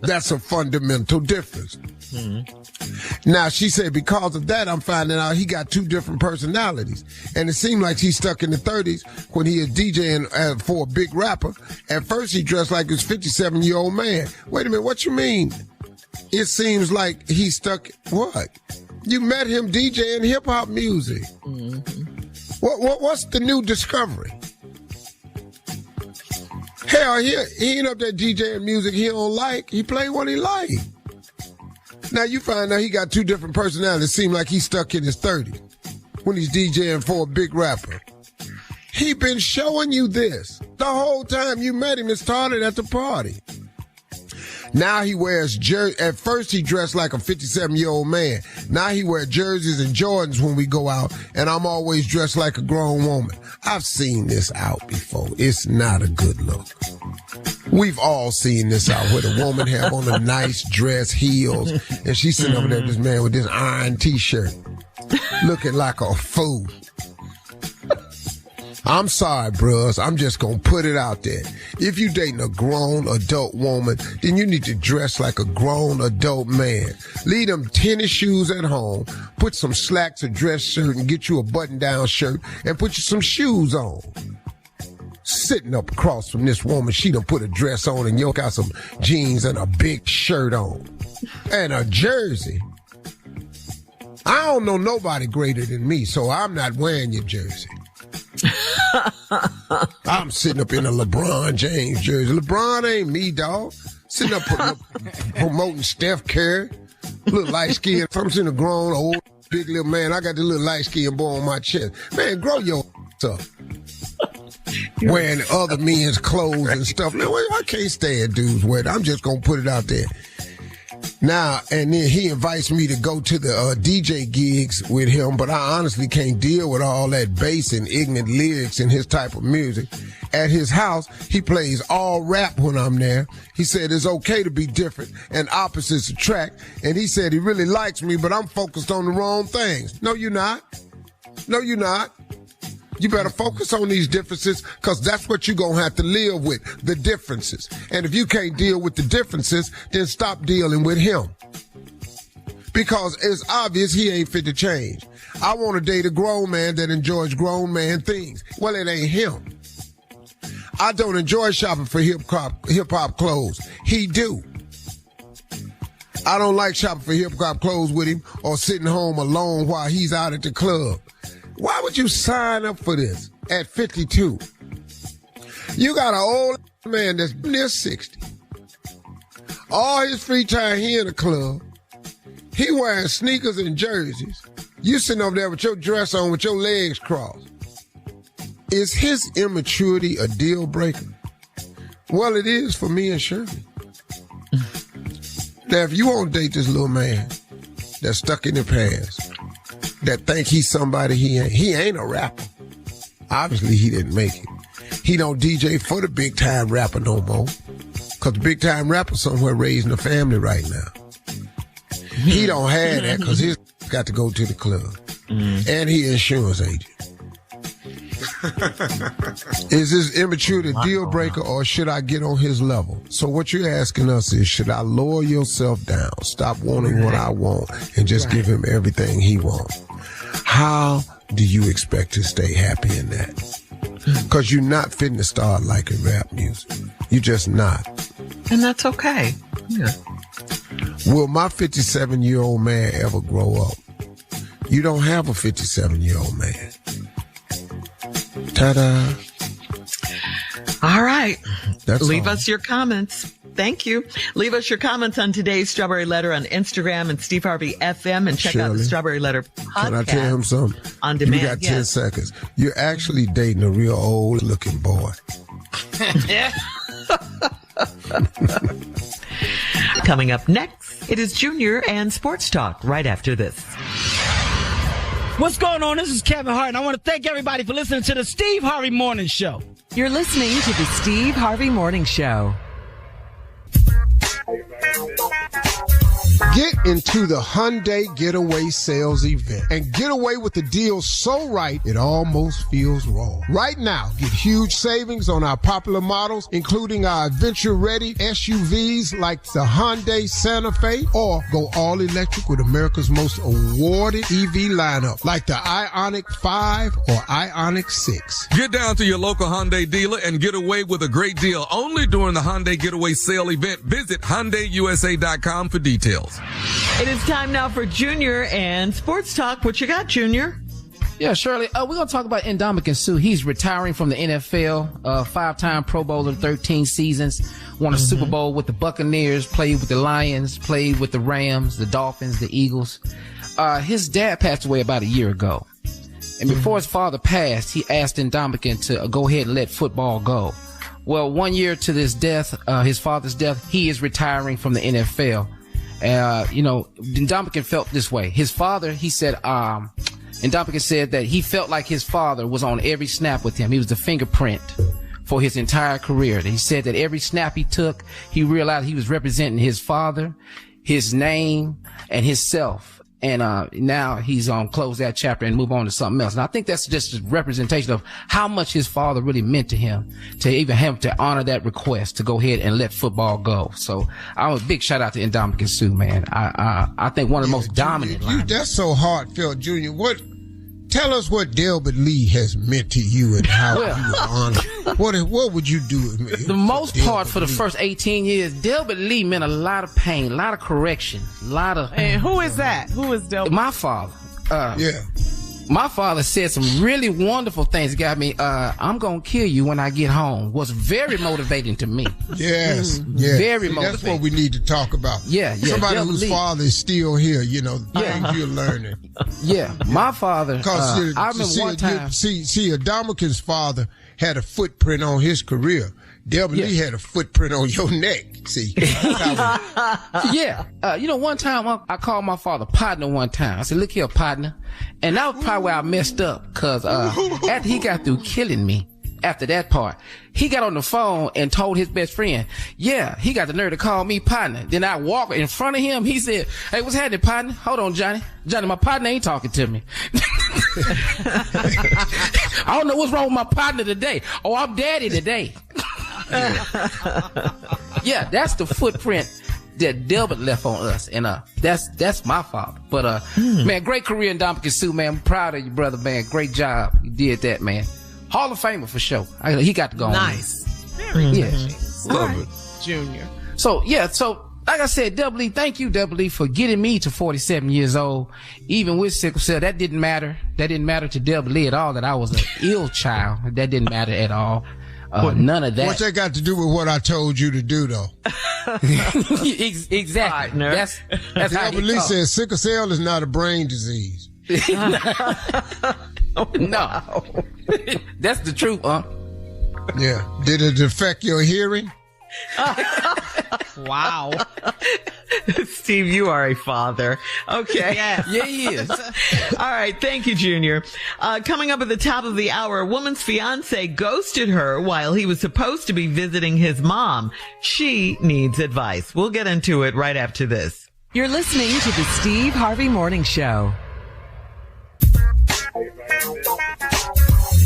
S3: That's a fundamental difference. Mm-hmm. Now, she said because of that, I'm finding out he got 2 different personalities. And it seemed like he's stuck in the 30s when he is DJing for a big rapper. At first, he dressed like his 57-year-old man. Wait a minute, what you mean? It seems like he's stuck, what? You met him DJing hip-hop music. Mm-hmm. What's the new discovery? Hell, he ain't up there DJing music he don't like. He play what he like. Now you find out he got 2 different personalities. Seem like he's stuck in his 30s when he's DJing for a big rapper. He been showing you this the whole time you met him and started at the party. Now he wears jerseys. At first he dressed like a 57-year-old man. Now he wears jerseys and Jordans when we go out, and I'm always dressed like a grown woman. I've seen this out before. It's not a good look. We've all seen this out where the woman have on a nice dress, heels, and she's sitting over there with this man with this iron T-shirt, looking like a fool. I'm sorry, bros. I'm just going to put it out there. If you dating a grown adult woman, then you need to dress like a grown adult man. Leave them tennis shoes at home. Put some slacks, a dress shirt, and get you a button-down shirt, and put you some shoes on. Sitting up across from this woman, she done put a dress on, and you got some jeans and a big shirt on. And a jersey. I don't know nobody greater than me, so I'm not wearing your jersey. I'm sitting up in a LeBron James jersey. LeBron ain't me, dog. Sitting up promoting Steph Curry. Little light skin. I'm sitting a grown, old, big little man. I got the little light skin boy on my chest. Man, grow your up. Wearing other men's clothes and stuff. Now, I can't stand dudes wearing it. I'm just going to put it out there. Now, and then he invites me to go to the DJ gigs with him, but I honestly can't deal with all that bass and ignorant lyrics in his type of music. At his house, he plays all rap when I'm there. He said it's okay to be different and opposites attract, and he said he really likes me, but I'm focused on the wrong things. No, you're not. No, you're not. You better focus on these differences because that's what you're going to have to live with, the differences. And if you can't deal with the differences, then stop dealing with him. Because it's obvious he ain't fit to change. I want to date a grown man that enjoys grown man things. Well, it ain't him. I don't enjoy shopping for hip-hop clothes. He do. I don't like shopping for hip-hop clothes with him or sitting home alone while he's out at the club. Why would you sign up for this at 52? You got an old man that's near 60. All his free time, he in the club. He wearing sneakers and jerseys. You sitting over there with your dress on with your legs crossed. Is his immaturity a deal breaker? Well, it is for me and Shirley. Now, if you want to date this little man that's stuck in the past, that think he's somebody he ain't a rapper. Obviously, he didn't make it. He don't DJ for the big-time rapper no more. Because the big-time rapper somewhere raising a family right now. He don't have that because he's got to go to the club. And he insurance agent.
S11: Is this immaturity a deal breaker, or should I get on his level? So what you're asking us is, should I lower yourself down, stop wanting what I want, and just give him everything he wants? How do you expect to stay happy in that? Because you're not fitting to start liking rap music. You're just not.
S1: And that's okay. Yeah.
S11: Will my 57-year-old man ever grow up? You don't have a 57-year-old man. Ta-da.
S1: All right. Leave
S11: all.
S1: us your comments. Thank you. Leave us your comments on today's Strawberry Letter on Instagram and Steve Harvey FM, and check out the Strawberry Letter podcast.
S11: Can I tell him something?
S1: On demand.
S11: You got 10 seconds. You're actually dating a real old-looking boy.
S1: Coming up next, it is Junior and Sports Talk right after this.
S14: What's going on? This is Kevin Hart, and I want to thank everybody for listening to the Steve Harvey Morning Show.
S9: You're listening to the Steve Harvey Morning Show.
S11: Get into the Hyundai Getaway Sales event and get away with the deal so right it almost feels wrong. Right now, get huge savings on our popular models, including our adventure-ready SUVs like the Hyundai Santa Fe, or go all-electric with America's most awarded EV lineup like the Ioniq 5 or Ioniq 6.
S10: Get down to your local Hyundai dealer and get away with a great deal only during the Hyundai Getaway Sale event. Visit HyundaiUSA.com for details.
S1: It is time now for Junior and Sports Talk. What you got, Junior?
S4: Yeah, Shirley. We're going to talk about Ndamukong Suh. He's retiring from the NFL, 5-time Pro Bowler, 13 seasons, won a Super Bowl with the Buccaneers, played with the Lions, played with the Rams, the Dolphins, the Eagles. His dad passed away about a year ago. And before his father passed, he asked Ndamukong to go ahead and let football go. Well, 1 year to this death, his father's death, he is retiring from the NFL. Ndamukong felt this way. His father, he said, Ndamukong said that he felt like his father was on every snap with him. He was the fingerprint for his entire career. He said that every snap he took, he realized he was representing his father, his name, and himself. And now he's on close that chapter and move on to something else. And I think that's just a representation of how much his father really meant to him, to even him to honor that request to go ahead and let football go. So I was a big shout out to Ndamukong Suh, man. I think one of the most dominant.
S11: That's so heartfelt, Junior. Tell us what Delbert Lee has meant to you and how you honor. What would you do?
S4: The most part for the first 18 years, Delbert Lee meant a lot of pain, a lot of correction, a lot of.
S8: And who is that? Who is Delbert?
S4: My father. My father said some really wonderful things that got me, I'm going to kill you when I get home, was very motivating to me.
S11: Yes.
S4: Very motivating.
S11: That's what we need to talk about.
S4: Yeah.
S11: Somebody whose father is still here, the things you're learning.
S4: Yeah, my father, I remember one time.
S11: Ndamukong's father had a footprint on his career. Delbert Lee had a footprint on your neck. See?
S4: One time I called my father partner one time. I said, look here, partner. And that was probably where I messed up, because after he got through killing me, after that part, he got on the phone and told his best friend, he got the nerve to call me partner. Then I walked in front of him. He said, hey, what's happening, partner? Hold on, Johnny. Johnny, my partner ain't talking to me. I don't know what's wrong with my partner today. Oh, I'm daddy today. That's the footprint that Delbert left on us, and that's my father. But man, great career in Ndamukong Suh, man. I'm proud of you, brother, man. Great job, you did that, man. Hall of Famer for sure. He got to go.
S8: Nice, very nice.
S10: Love it,
S8: Junior.
S4: So like I said, Delbert Lee, thank you, Delbert Lee, for getting me to 47 years old, even with sickle cell. That didn't matter. That didn't matter to Delbert Lee at all. That I was an ill child. That didn't matter at all. None of that.
S11: What's that got to do with what I told you to do, though?
S4: Exactly. That's how
S11: Delbert Lee says sickle cell is not a brain disease.
S4: No. That's the truth, huh?
S11: Yeah. Did it affect your hearing?
S8: Wow.
S1: Steve, you are a father. Okay.
S4: Yeah, he is.
S1: All right. Thank you, Junior. Coming up at the top of the hour, a woman's fiance ghosted her while he was supposed to be visiting his mom. She needs advice. We'll get into it right after this.
S9: You're listening to the Steve Harvey Morning Show.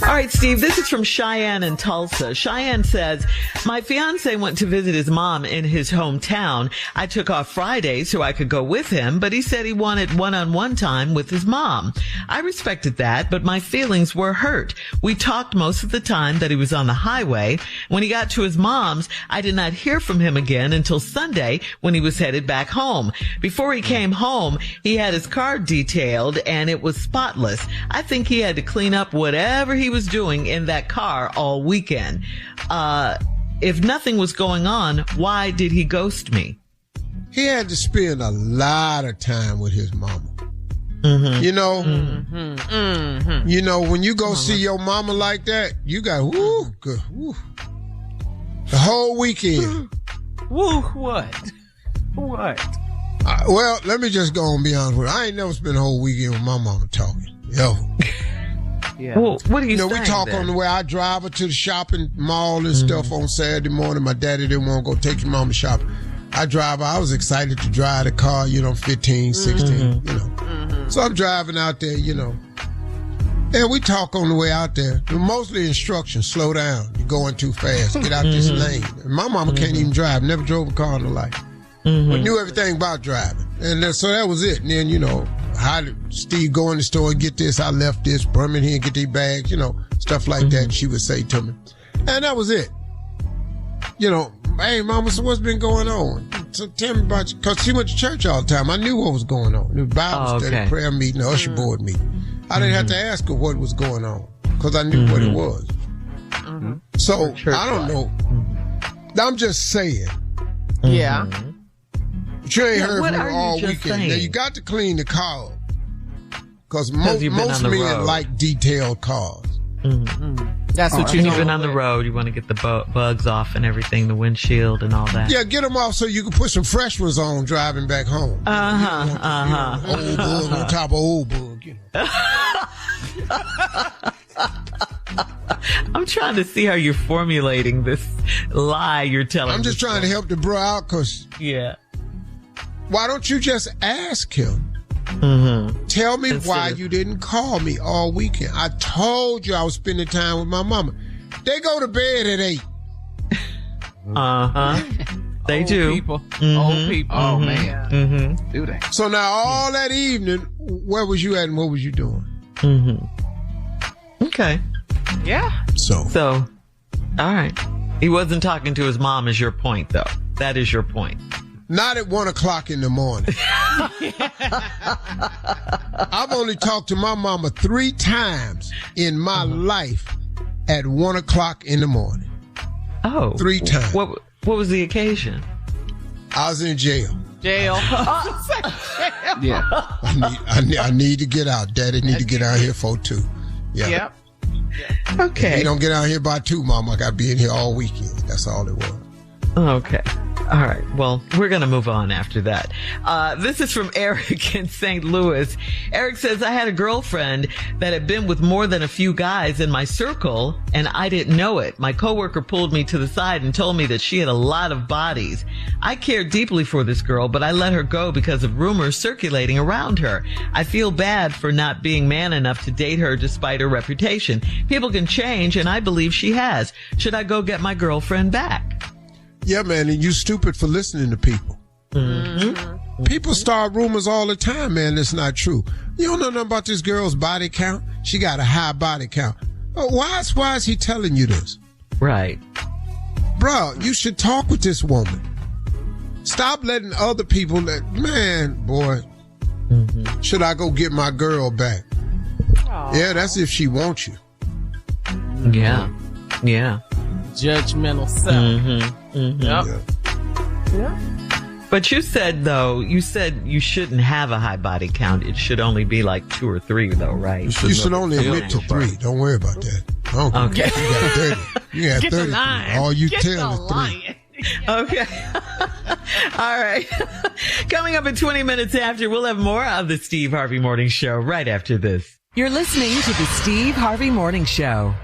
S1: All right, Steve, this is from Cheyenne in Tulsa. Cheyenne says, my fiance went to visit his mom in his hometown. I took off Friday so I could go with him, but he said he wanted one-on-one time with his mom. I respected that, but my feelings were hurt. We talked most of the time that he was on the highway. When he got to his mom's, I did not hear from him again until Sunday when he was headed back home. Before he came home, he had his car detailed and it was spotless. I think he had to clean up whatever he was doing in that car all weekend. If nothing was going on, why did he ghost me?
S11: He had to spend a lot of time with his mama.
S1: Mm-hmm.
S11: You know,
S1: Mm-hmm.
S11: you know, when you go see your mama like that, you got good, the whole weekend.
S8: Woo, what?
S11: Well, let me just go and be honest with you. I ain't never spent a whole weekend with my mama talking. Yo.
S1: Yeah. Well, what are you saying?
S11: We talk
S1: then?
S11: on the way. I drive her to the shopping mall and stuff on Saturday morning. My daddy didn't want to go take his mama shopping. I drive her. I was excited to drive the car, 15, 16, So I'm driving out there, And we talk on the way out there. Mostly instructions, slow down. You're going too fast. Get out this lane. And my mama can't even drive. Never drove a car in her life. But knew everything about driving. And so that was it. And then, how did Steve go in the store and get this? I left this. Birmingham here and get these bags, stuff like that. She would say to me. And that was it. Hey, mama, so what's been going on? So tell me about you. Because she went to church all the time. I knew what was going on. It was Bible study, prayer meeting, usher board meeting. I didn't have to ask her what was going on because I knew what it was. So, I don't know. I'm just saying.
S8: Yeah.
S11: But you ain't heard from her all weekend. Saying? Now, you got to clean the car up. Because most men like detailed cars.
S8: That's what
S1: you've been on the road. You want to get the bugs off and everything, the windshield and all that.
S11: Yeah, get them off so you can put some fresh ones on driving back home. Old bug on top of old bug.
S1: I'm trying to see how you're formulating this lie you're telling.
S11: I'm just trying to help the bro out because.
S1: Yeah.
S11: Why don't you just ask him? Tell me why you didn't call me all weekend. I told you I was spending time with my mama. They go to bed at 8.
S1: They
S8: old
S1: do.
S8: People. Old people. Oh, man. Do they?
S11: So now all that evening, where was you at and what was you doing?
S1: Okay.
S8: Yeah.
S11: So,
S1: all right. He wasn't talking to his mom is your point, though. That is your point.
S11: Not at 1:00 in the morning. I've only talked to my mama 3 times in my life at 1:00 in the morning.
S1: Oh.
S11: 3 times.
S1: What was the occasion?
S11: I was in jail.
S8: Jail.
S11: Yeah. I need to get out. Daddy need to get out here for 2. Yeah.
S8: Yep.
S1: Okay.
S11: If you don't get out here by 2, Mama, I got to be in here all weekend. That's all it was.
S1: Okay. All right. Well, we're going to move on after that. This is from Eric in St. Louis. Eric says, I had a girlfriend that had been with more than a few guys in my circle, and I didn't know it. My coworker pulled me to the side and told me that she had a lot of bodies. I cared deeply for this girl, but I let her go because of rumors circulating around her. I feel bad for not being man enough to date her despite her reputation. People can change, and I believe she has. Should I go get my girlfriend back?
S11: Yeah, man, and you stupid for listening to people. People start rumors all the time, man, that's not true. You don't know nothing about this girl's body count? She got a high body count. Why is he telling you this?
S1: Right.
S11: Bro, you should talk with this woman. Stop letting other people should I go get my girl back? Aww. Yeah, that's if she wants you.
S1: Yeah. Yeah.
S8: Judgmental self.
S1: Yep. But you said you shouldn't have a high body count. It should only be like 2 or 3, though, right?
S11: You should only admit to 3. Don't worry about that.
S1: Okay.
S11: You got 30. You got 30. All you tell is 3.
S1: Okay. All right. Coming up in 20 minutes after, we'll have more of the Steve Harvey Morning Show right after this.
S9: You're listening to the Steve Harvey Morning Show.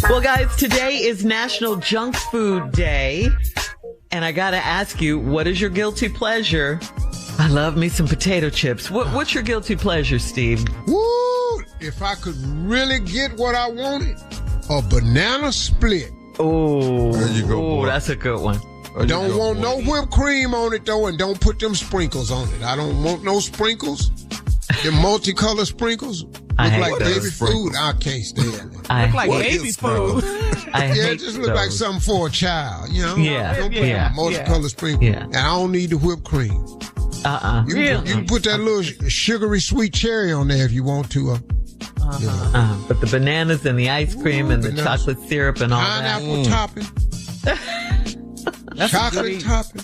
S1: Well, guys, today is National Junk Food Day. And I got to ask you, what is your guilty pleasure? I love me some potato chips. What's your guilty pleasure, Steve?
S11: Woo! If I could really get what I wanted, a banana split.
S1: Oh,
S10: there you go, boy.
S1: That's a good one.
S11: Don't want no whipped cream on it, though, and don't put them sprinkles on it. I don't want no sprinkles. The multicolored sprinkles look like baby food. I can't stand it.
S8: Look like baby food.
S11: It just look like something for a child, you know?
S1: Yeah.
S11: Don't put multicolored sprinkles.
S1: Yeah.
S11: And I don't need the whipped cream. You can put that little sugary sweet cherry on there if you want to.
S1: But the bananas and the ice cream and the chocolate syrup and all
S11: pineapple
S1: that.
S11: topping. Chocolate topping.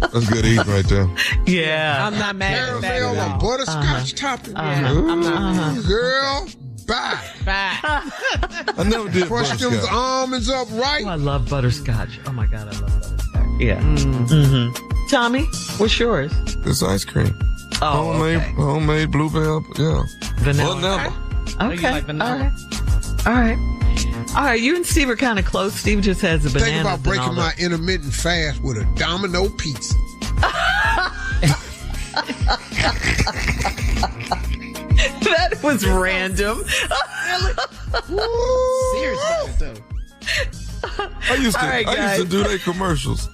S10: That's good eating right there.
S1: Yeah.
S8: I'm not mad at that.
S11: Caramel and butterscotch topping.
S8: I'm not.
S11: Girl, bye.
S10: I never did
S11: Crush
S10: butterscotch.
S11: those almonds up right.
S1: Oh, I love butterscotch. Oh my God, I love butterscotch. Yeah. Tommy, what's yours?
S10: It's ice cream.
S1: Oh,
S10: homemade bluebell. Yeah.
S1: Vanilla. Okay.
S8: You like vanilla?
S1: All right. You and Steve are kind of close. Steve just has a banana.
S11: Think about breaking my intermittent fast with a Domino pizza.
S1: That was random.
S4: Serious about it, though.
S10: I used to do their commercials.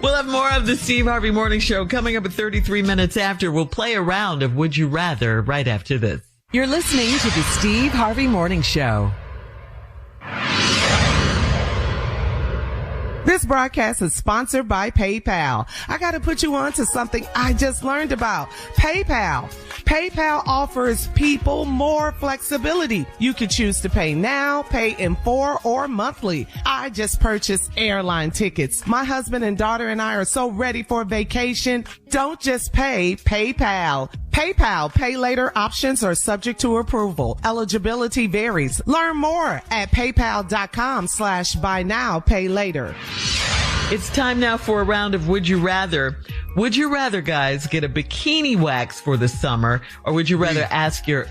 S1: We'll have more of the Steve Harvey Morning Show coming up at 33 minutes after. We'll play a round of Would You Rather right after this.
S9: You're listening to the Steve Harvey Morning Show.
S8: This broadcast is sponsored by PayPal. I got to put you on to something I just learned about. PayPal. PayPal offers people more flexibility. You can choose to pay now, pay in 4 or monthly. I just purchased airline tickets. My husband and daughter and I are so ready for vacation. Don't just pay, PayPal. PayPal pay later options are subject to approval. Eligibility varies. Learn more at paypal.com/buy now, pay later.
S1: It's time now for a round of Would You Rather. Would you rather, guys, get a bikini wax for the summer, or would you rather ask your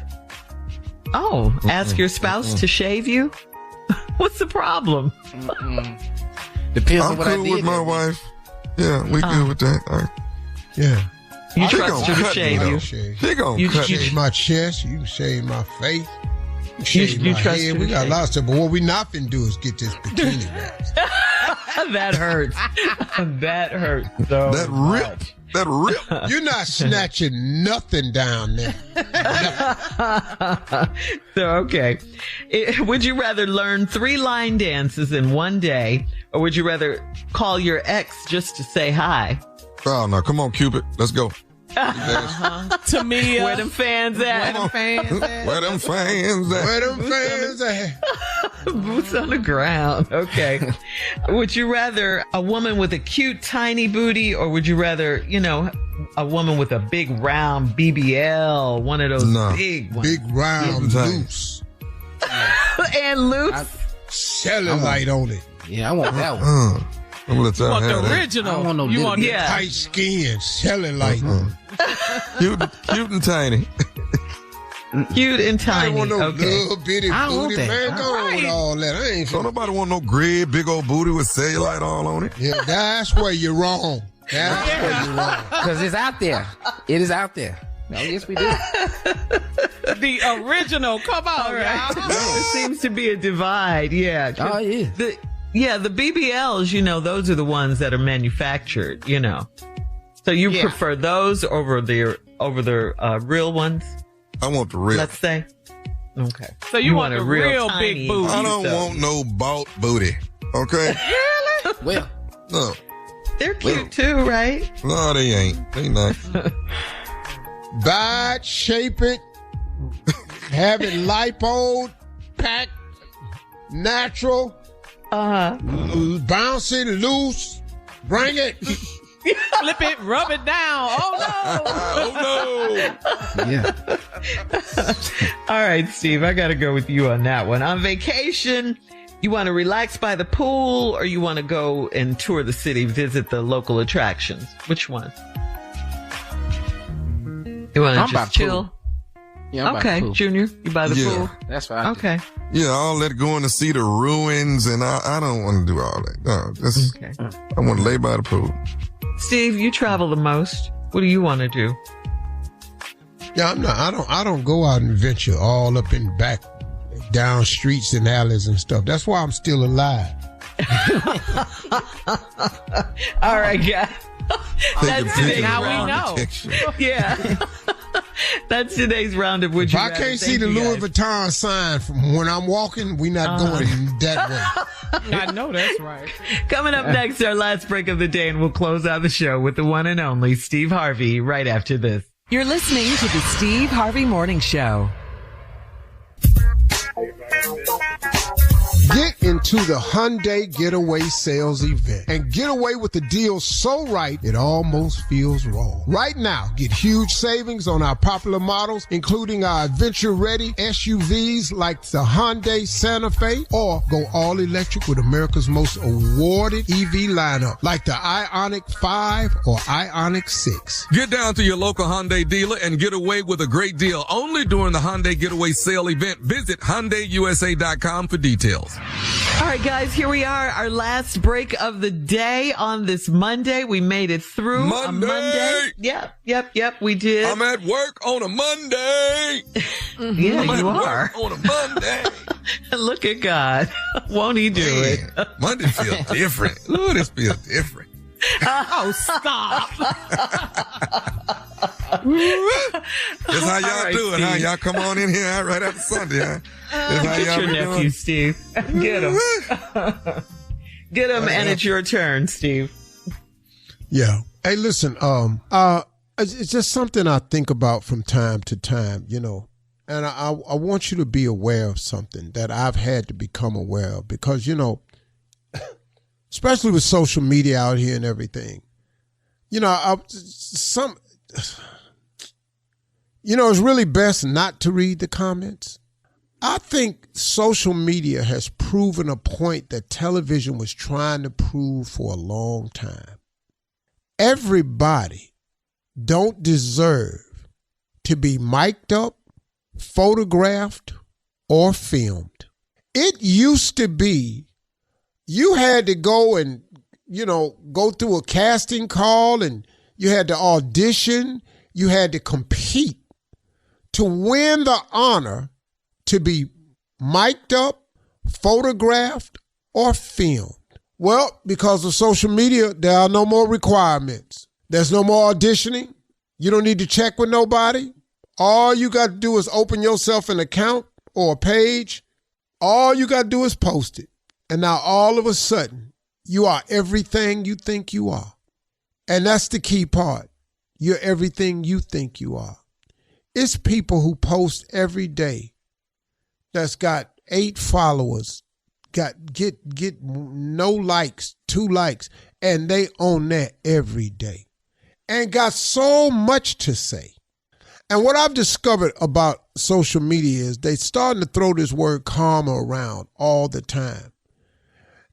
S1: spouse to shave you? What's the problem?
S4: Depends on
S10: I'm
S4: what I
S10: cool
S4: did.
S10: with my wife. Yeah, we good with that. All right.
S11: Yeah.
S1: You trust her to shave you?
S11: Shave.
S10: She gonna cut me.
S11: Shave my chest. You can shave my face. You can shave
S1: you
S11: my
S1: trust
S11: head.
S1: her
S11: We
S1: to
S11: got
S1: shave.
S11: lots of. But what we not finna do is get this bikini wax.
S1: That hurts. That hurts. So
S10: That rip. That rip.
S11: You're not snatching nothing down there.
S1: So, okay. Would you rather learn 3 line dances in one day, or would you rather call your ex just to say hi?
S10: Oh, no. Come on, Cupid. Let's go.
S8: To me,
S1: Where them fans at?
S10: Where them fans at?
S11: Where them fans at?
S1: Boots on the ground. Okay. Would you rather a woman with a cute, tiny booty, or would you rather, a woman with a big, round BBL, one of those big ones?
S11: Big, round, loose.
S1: And loose?
S11: Cellulite on it.
S4: Yeah, I want that one.
S10: I'm gonna let y'all
S8: want
S10: have
S8: the
S10: that.
S8: original.
S4: I don't want no
S8: you
S4: little
S8: want
S4: bit.
S8: the
S11: Tight skin, cellulite.
S10: Cute and tiny.
S1: Cute and
S11: I
S1: tiny.
S11: don't want no
S1: Okay.
S11: little bitty
S4: I don't
S11: booty,
S4: want that.
S11: man. Go on with all that. I ain't
S10: Don't nobody want no grid, big old booty with cellulite all on it.
S11: Yeah, that's where you're wrong. That's where you're wrong.
S4: Because it's out there. It is out there. Oh, yes, we do.
S8: The original. Come on, y'all.
S1: There seems to be a divide. Yeah.
S4: Oh, yeah.
S1: The BBLs, those are the ones that are manufactured, So you prefer those over the real ones?
S10: I want the real.
S1: Let's say. Okay.
S8: So you want
S1: a
S8: the real
S1: tiny
S8: big booty.
S10: I don't want no bought booty. Okay?
S8: Really?
S4: Well,
S10: No.
S1: They're cute too, right?
S10: No, they ain't. They not.
S11: Buy it, shape it, have it lipo, packed, natural, bounce it loose, bring it.
S8: Flip it, rub it down. Oh, no.
S4: yeah.
S1: All right, Steve, I got to go with you on that one. On vacation, you want to relax by the pool, or you want to go and tour the city, visit the local attractions? Which one? You want to just chill?
S4: Yeah, I'm
S1: okay, Junior, you by the pool?
S4: That's right.
S1: Okay.
S10: Yeah, all that going to see the ruins, and I don't want to do all that. No, I want to lay by the pool.
S1: Steve, you travel the most. What do you want to do?
S11: Yeah, I don't go out and venture all up in back down streets and alleys and stuff. That's why I'm still alive.
S1: All right, guys.
S10: That's today's
S8: now we know.
S1: Yeah. That's today's round of Would You Rather.
S11: If I can't see the Louis Vuitton sign from when I'm walking, we're not going that way.
S8: I know that's right.
S1: Coming up next, our last break of the day, and we'll close out the show with the one and only Steve Harvey right after this.
S9: You're listening to the Steve Harvey Morning Show.
S11: Get into the Hyundai Getaway Sales Event and get away with the deal so right it almost feels wrong. Right now, get huge savings on our popular models, including our adventure-ready SUVs like the Hyundai Santa Fe, or go all-electric with America's most awarded EV lineup like the Ioniq 5 or Ioniq 6.
S10: Get down to your local Hyundai dealer and get away with a great deal only during the Hyundai Getaway Sale event. Visit HyundaiUSA.com for details.
S1: All right, guys, here we are, our last break of the day on this Monday. We made it through a Monday. Yep, we did.
S10: I'm at work on a Monday.
S1: Yeah, you are.
S10: On a Monday.
S1: Look at God. Won't he do it?
S10: Monday feels different. Ooh, this feels different.
S8: Oh, stop.
S10: That's how y'all do it, huh? Y'all come on in here right after Sunday, huh? That's how
S1: Get
S10: y'all
S1: your
S10: be
S1: nephew,
S10: doing.
S1: Steve. Get him. Get him, and it's your turn, Steve.
S11: Yeah. Hey, listen, it's just something I think about from time to time, you know, and I want you to be aware of something that I've had to become aware of because, you know, especially with social media out here and everything, you know, it's really best not to read the comments. I think social media has proven a point that television was trying to prove for a long time. Everybody don't deserve to be mic'd up, photographed, or filmed. It used to be you had to go and, you know, go through a casting call and you had to audition, you had to compete to win the honor to be mic'd up, photographed, or filmed. Well, because of social media, there are no more requirements. There's no more auditioning. You don't need to check with nobody. All you got to do is open yourself an account or a page. All you got to do is post it. And now all of a sudden, you are everything you think you are. And that's the key part. You're everything you think you are. It's people who post every day that's got 8 followers, get no likes, 2 likes, and they on that every day and got so much to say. And what I've discovered about social media is they starting to throw this word karma around all the time.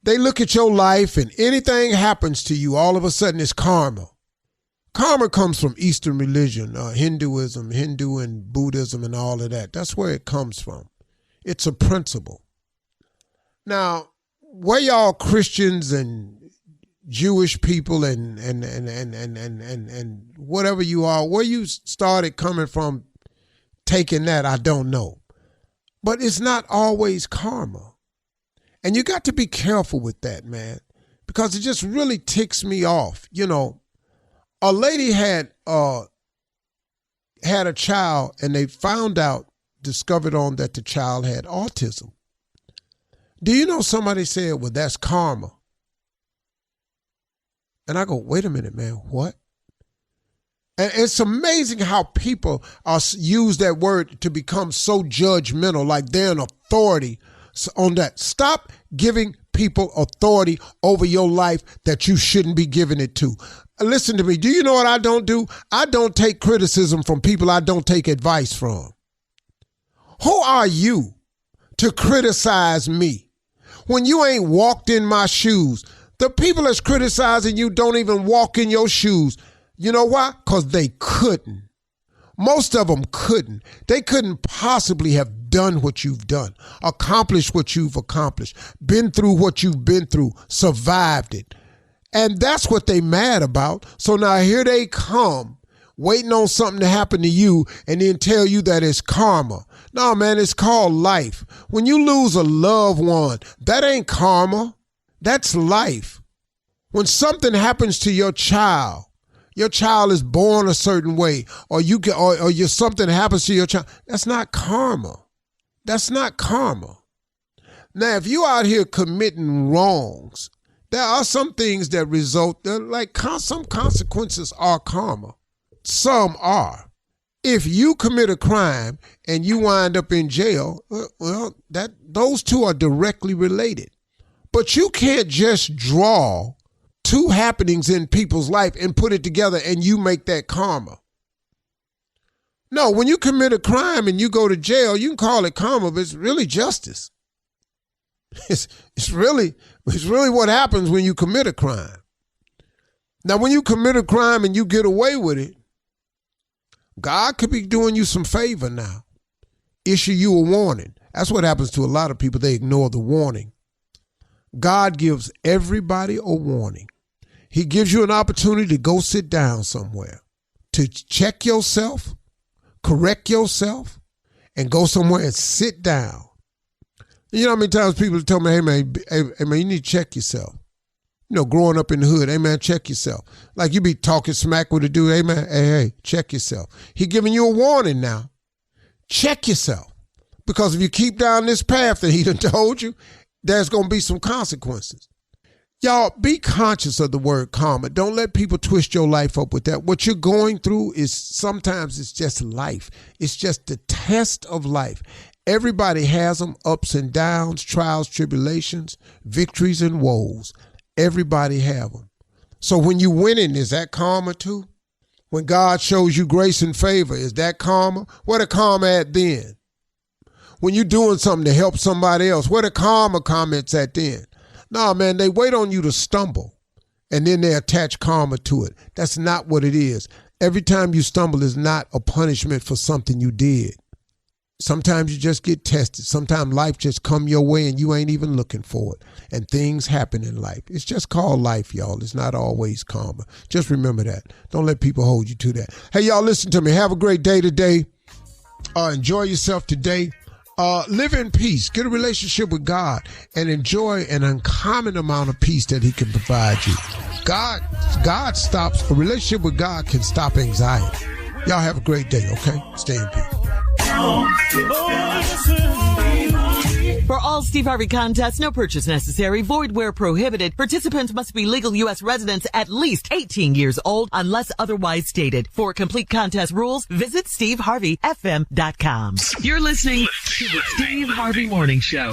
S11: They look at your life and anything happens to you, all of a sudden it's karma. Karma comes from Eastern religion, Hinduism, Hindu and Buddhism and all of that. That's where it comes from. It's a principle. Now, where y'all Christians and Jewish people and whatever you are, where you started coming from taking that, I don't know. But it's not always karma. And you got to be careful with that, man, because it just really ticks me off. You know, a lady had a child and they discovered on that the child had autism. Do you know somebody said, well, that's karma? And I go, wait a minute, man, what? And it's amazing how people use that word to become so judgmental, like they're an authority on that. Stop giving people authority over your life that you shouldn't be giving it to. Listen to me. Do you know what I don't do? I don't take criticism from people I don't take advice from. Who are you to criticize me when you ain't walked in my shoes? The people that's criticizing you don't even walk in your shoes. You know why? Because they couldn't. Most of them couldn't. They couldn't possibly have done what you've done, accomplished what you've accomplished, been through what you've been through, survived it. And that's what they mad about. So now here they come, waiting on something to happen to you and then tell you that it's karma. No, man, it's called life. When you lose a loved one, that ain't karma. That's life. When something happens to your child is born a certain way, or something happens to your child, that's not karma. That's not karma. Now, if you out here committing wrongs, there are some things that result, like some consequences are karma. Some are. If you commit a crime and you wind up in jail, well, those two are directly related. But you can't just draw two happenings in people's life and put it together and you make that karma. No, when you commit a crime and you go to jail, you can call it karma, but it's really justice. It's really what happens when you commit a crime. Now, when you commit a crime and you get away with it, God could be doing you some favor now. Issue you a warning. That's what happens to a lot of people. They ignore the warning. God gives everybody a warning. He gives you an opportunity to go sit down somewhere, to check yourself, correct yourself, and go somewhere and sit down. You know how many times people tell me, hey man, you need to check yourself. You know, growing up in the hood, hey man, check yourself. Like you be talking smack with a dude, hey man, hey, check yourself. He giving you a warning now. Check yourself. Because if you keep down this path that he done told you, there's going to be some consequences. Y'all, be conscious of the word karma. Don't let people twist your life up with that. What you're going through is sometimes it's just life. It's just the test of life. Everybody has them, ups and downs, trials, tribulations, victories and woes. Everybody have them. So when you winning, is that karma too? When God shows you grace and favor, is that karma? Where the karma at then? When you're doing something to help somebody else, where the karma comments at then? No, man, they wait on you to stumble, and then they attach karma to it. That's not what it is. Every time you stumble is not a punishment for something you did. Sometimes you just get tested. Sometimes life just come your way and you ain't even looking for it. And things happen in life. It's just called life, y'all. It's not always karma. Just remember that. Don't let people hold you to that. Hey, y'all, listen to me. Have a great day today. Enjoy yourself today. Live in peace. Get a relationship with God and enjoy an uncommon amount of peace that he can provide you. A relationship with God can stop anxiety. Y'all have a great day, okay? Stay in peace.
S1: For all Steve Harvey contests, no purchase necessary, void where prohibited. Participants must be legal U.S. residents at least 18 years old unless otherwise stated. For complete contest rules, visit SteveHarveyFM.com.
S5: You're listening to the Steve Harvey Morning Show.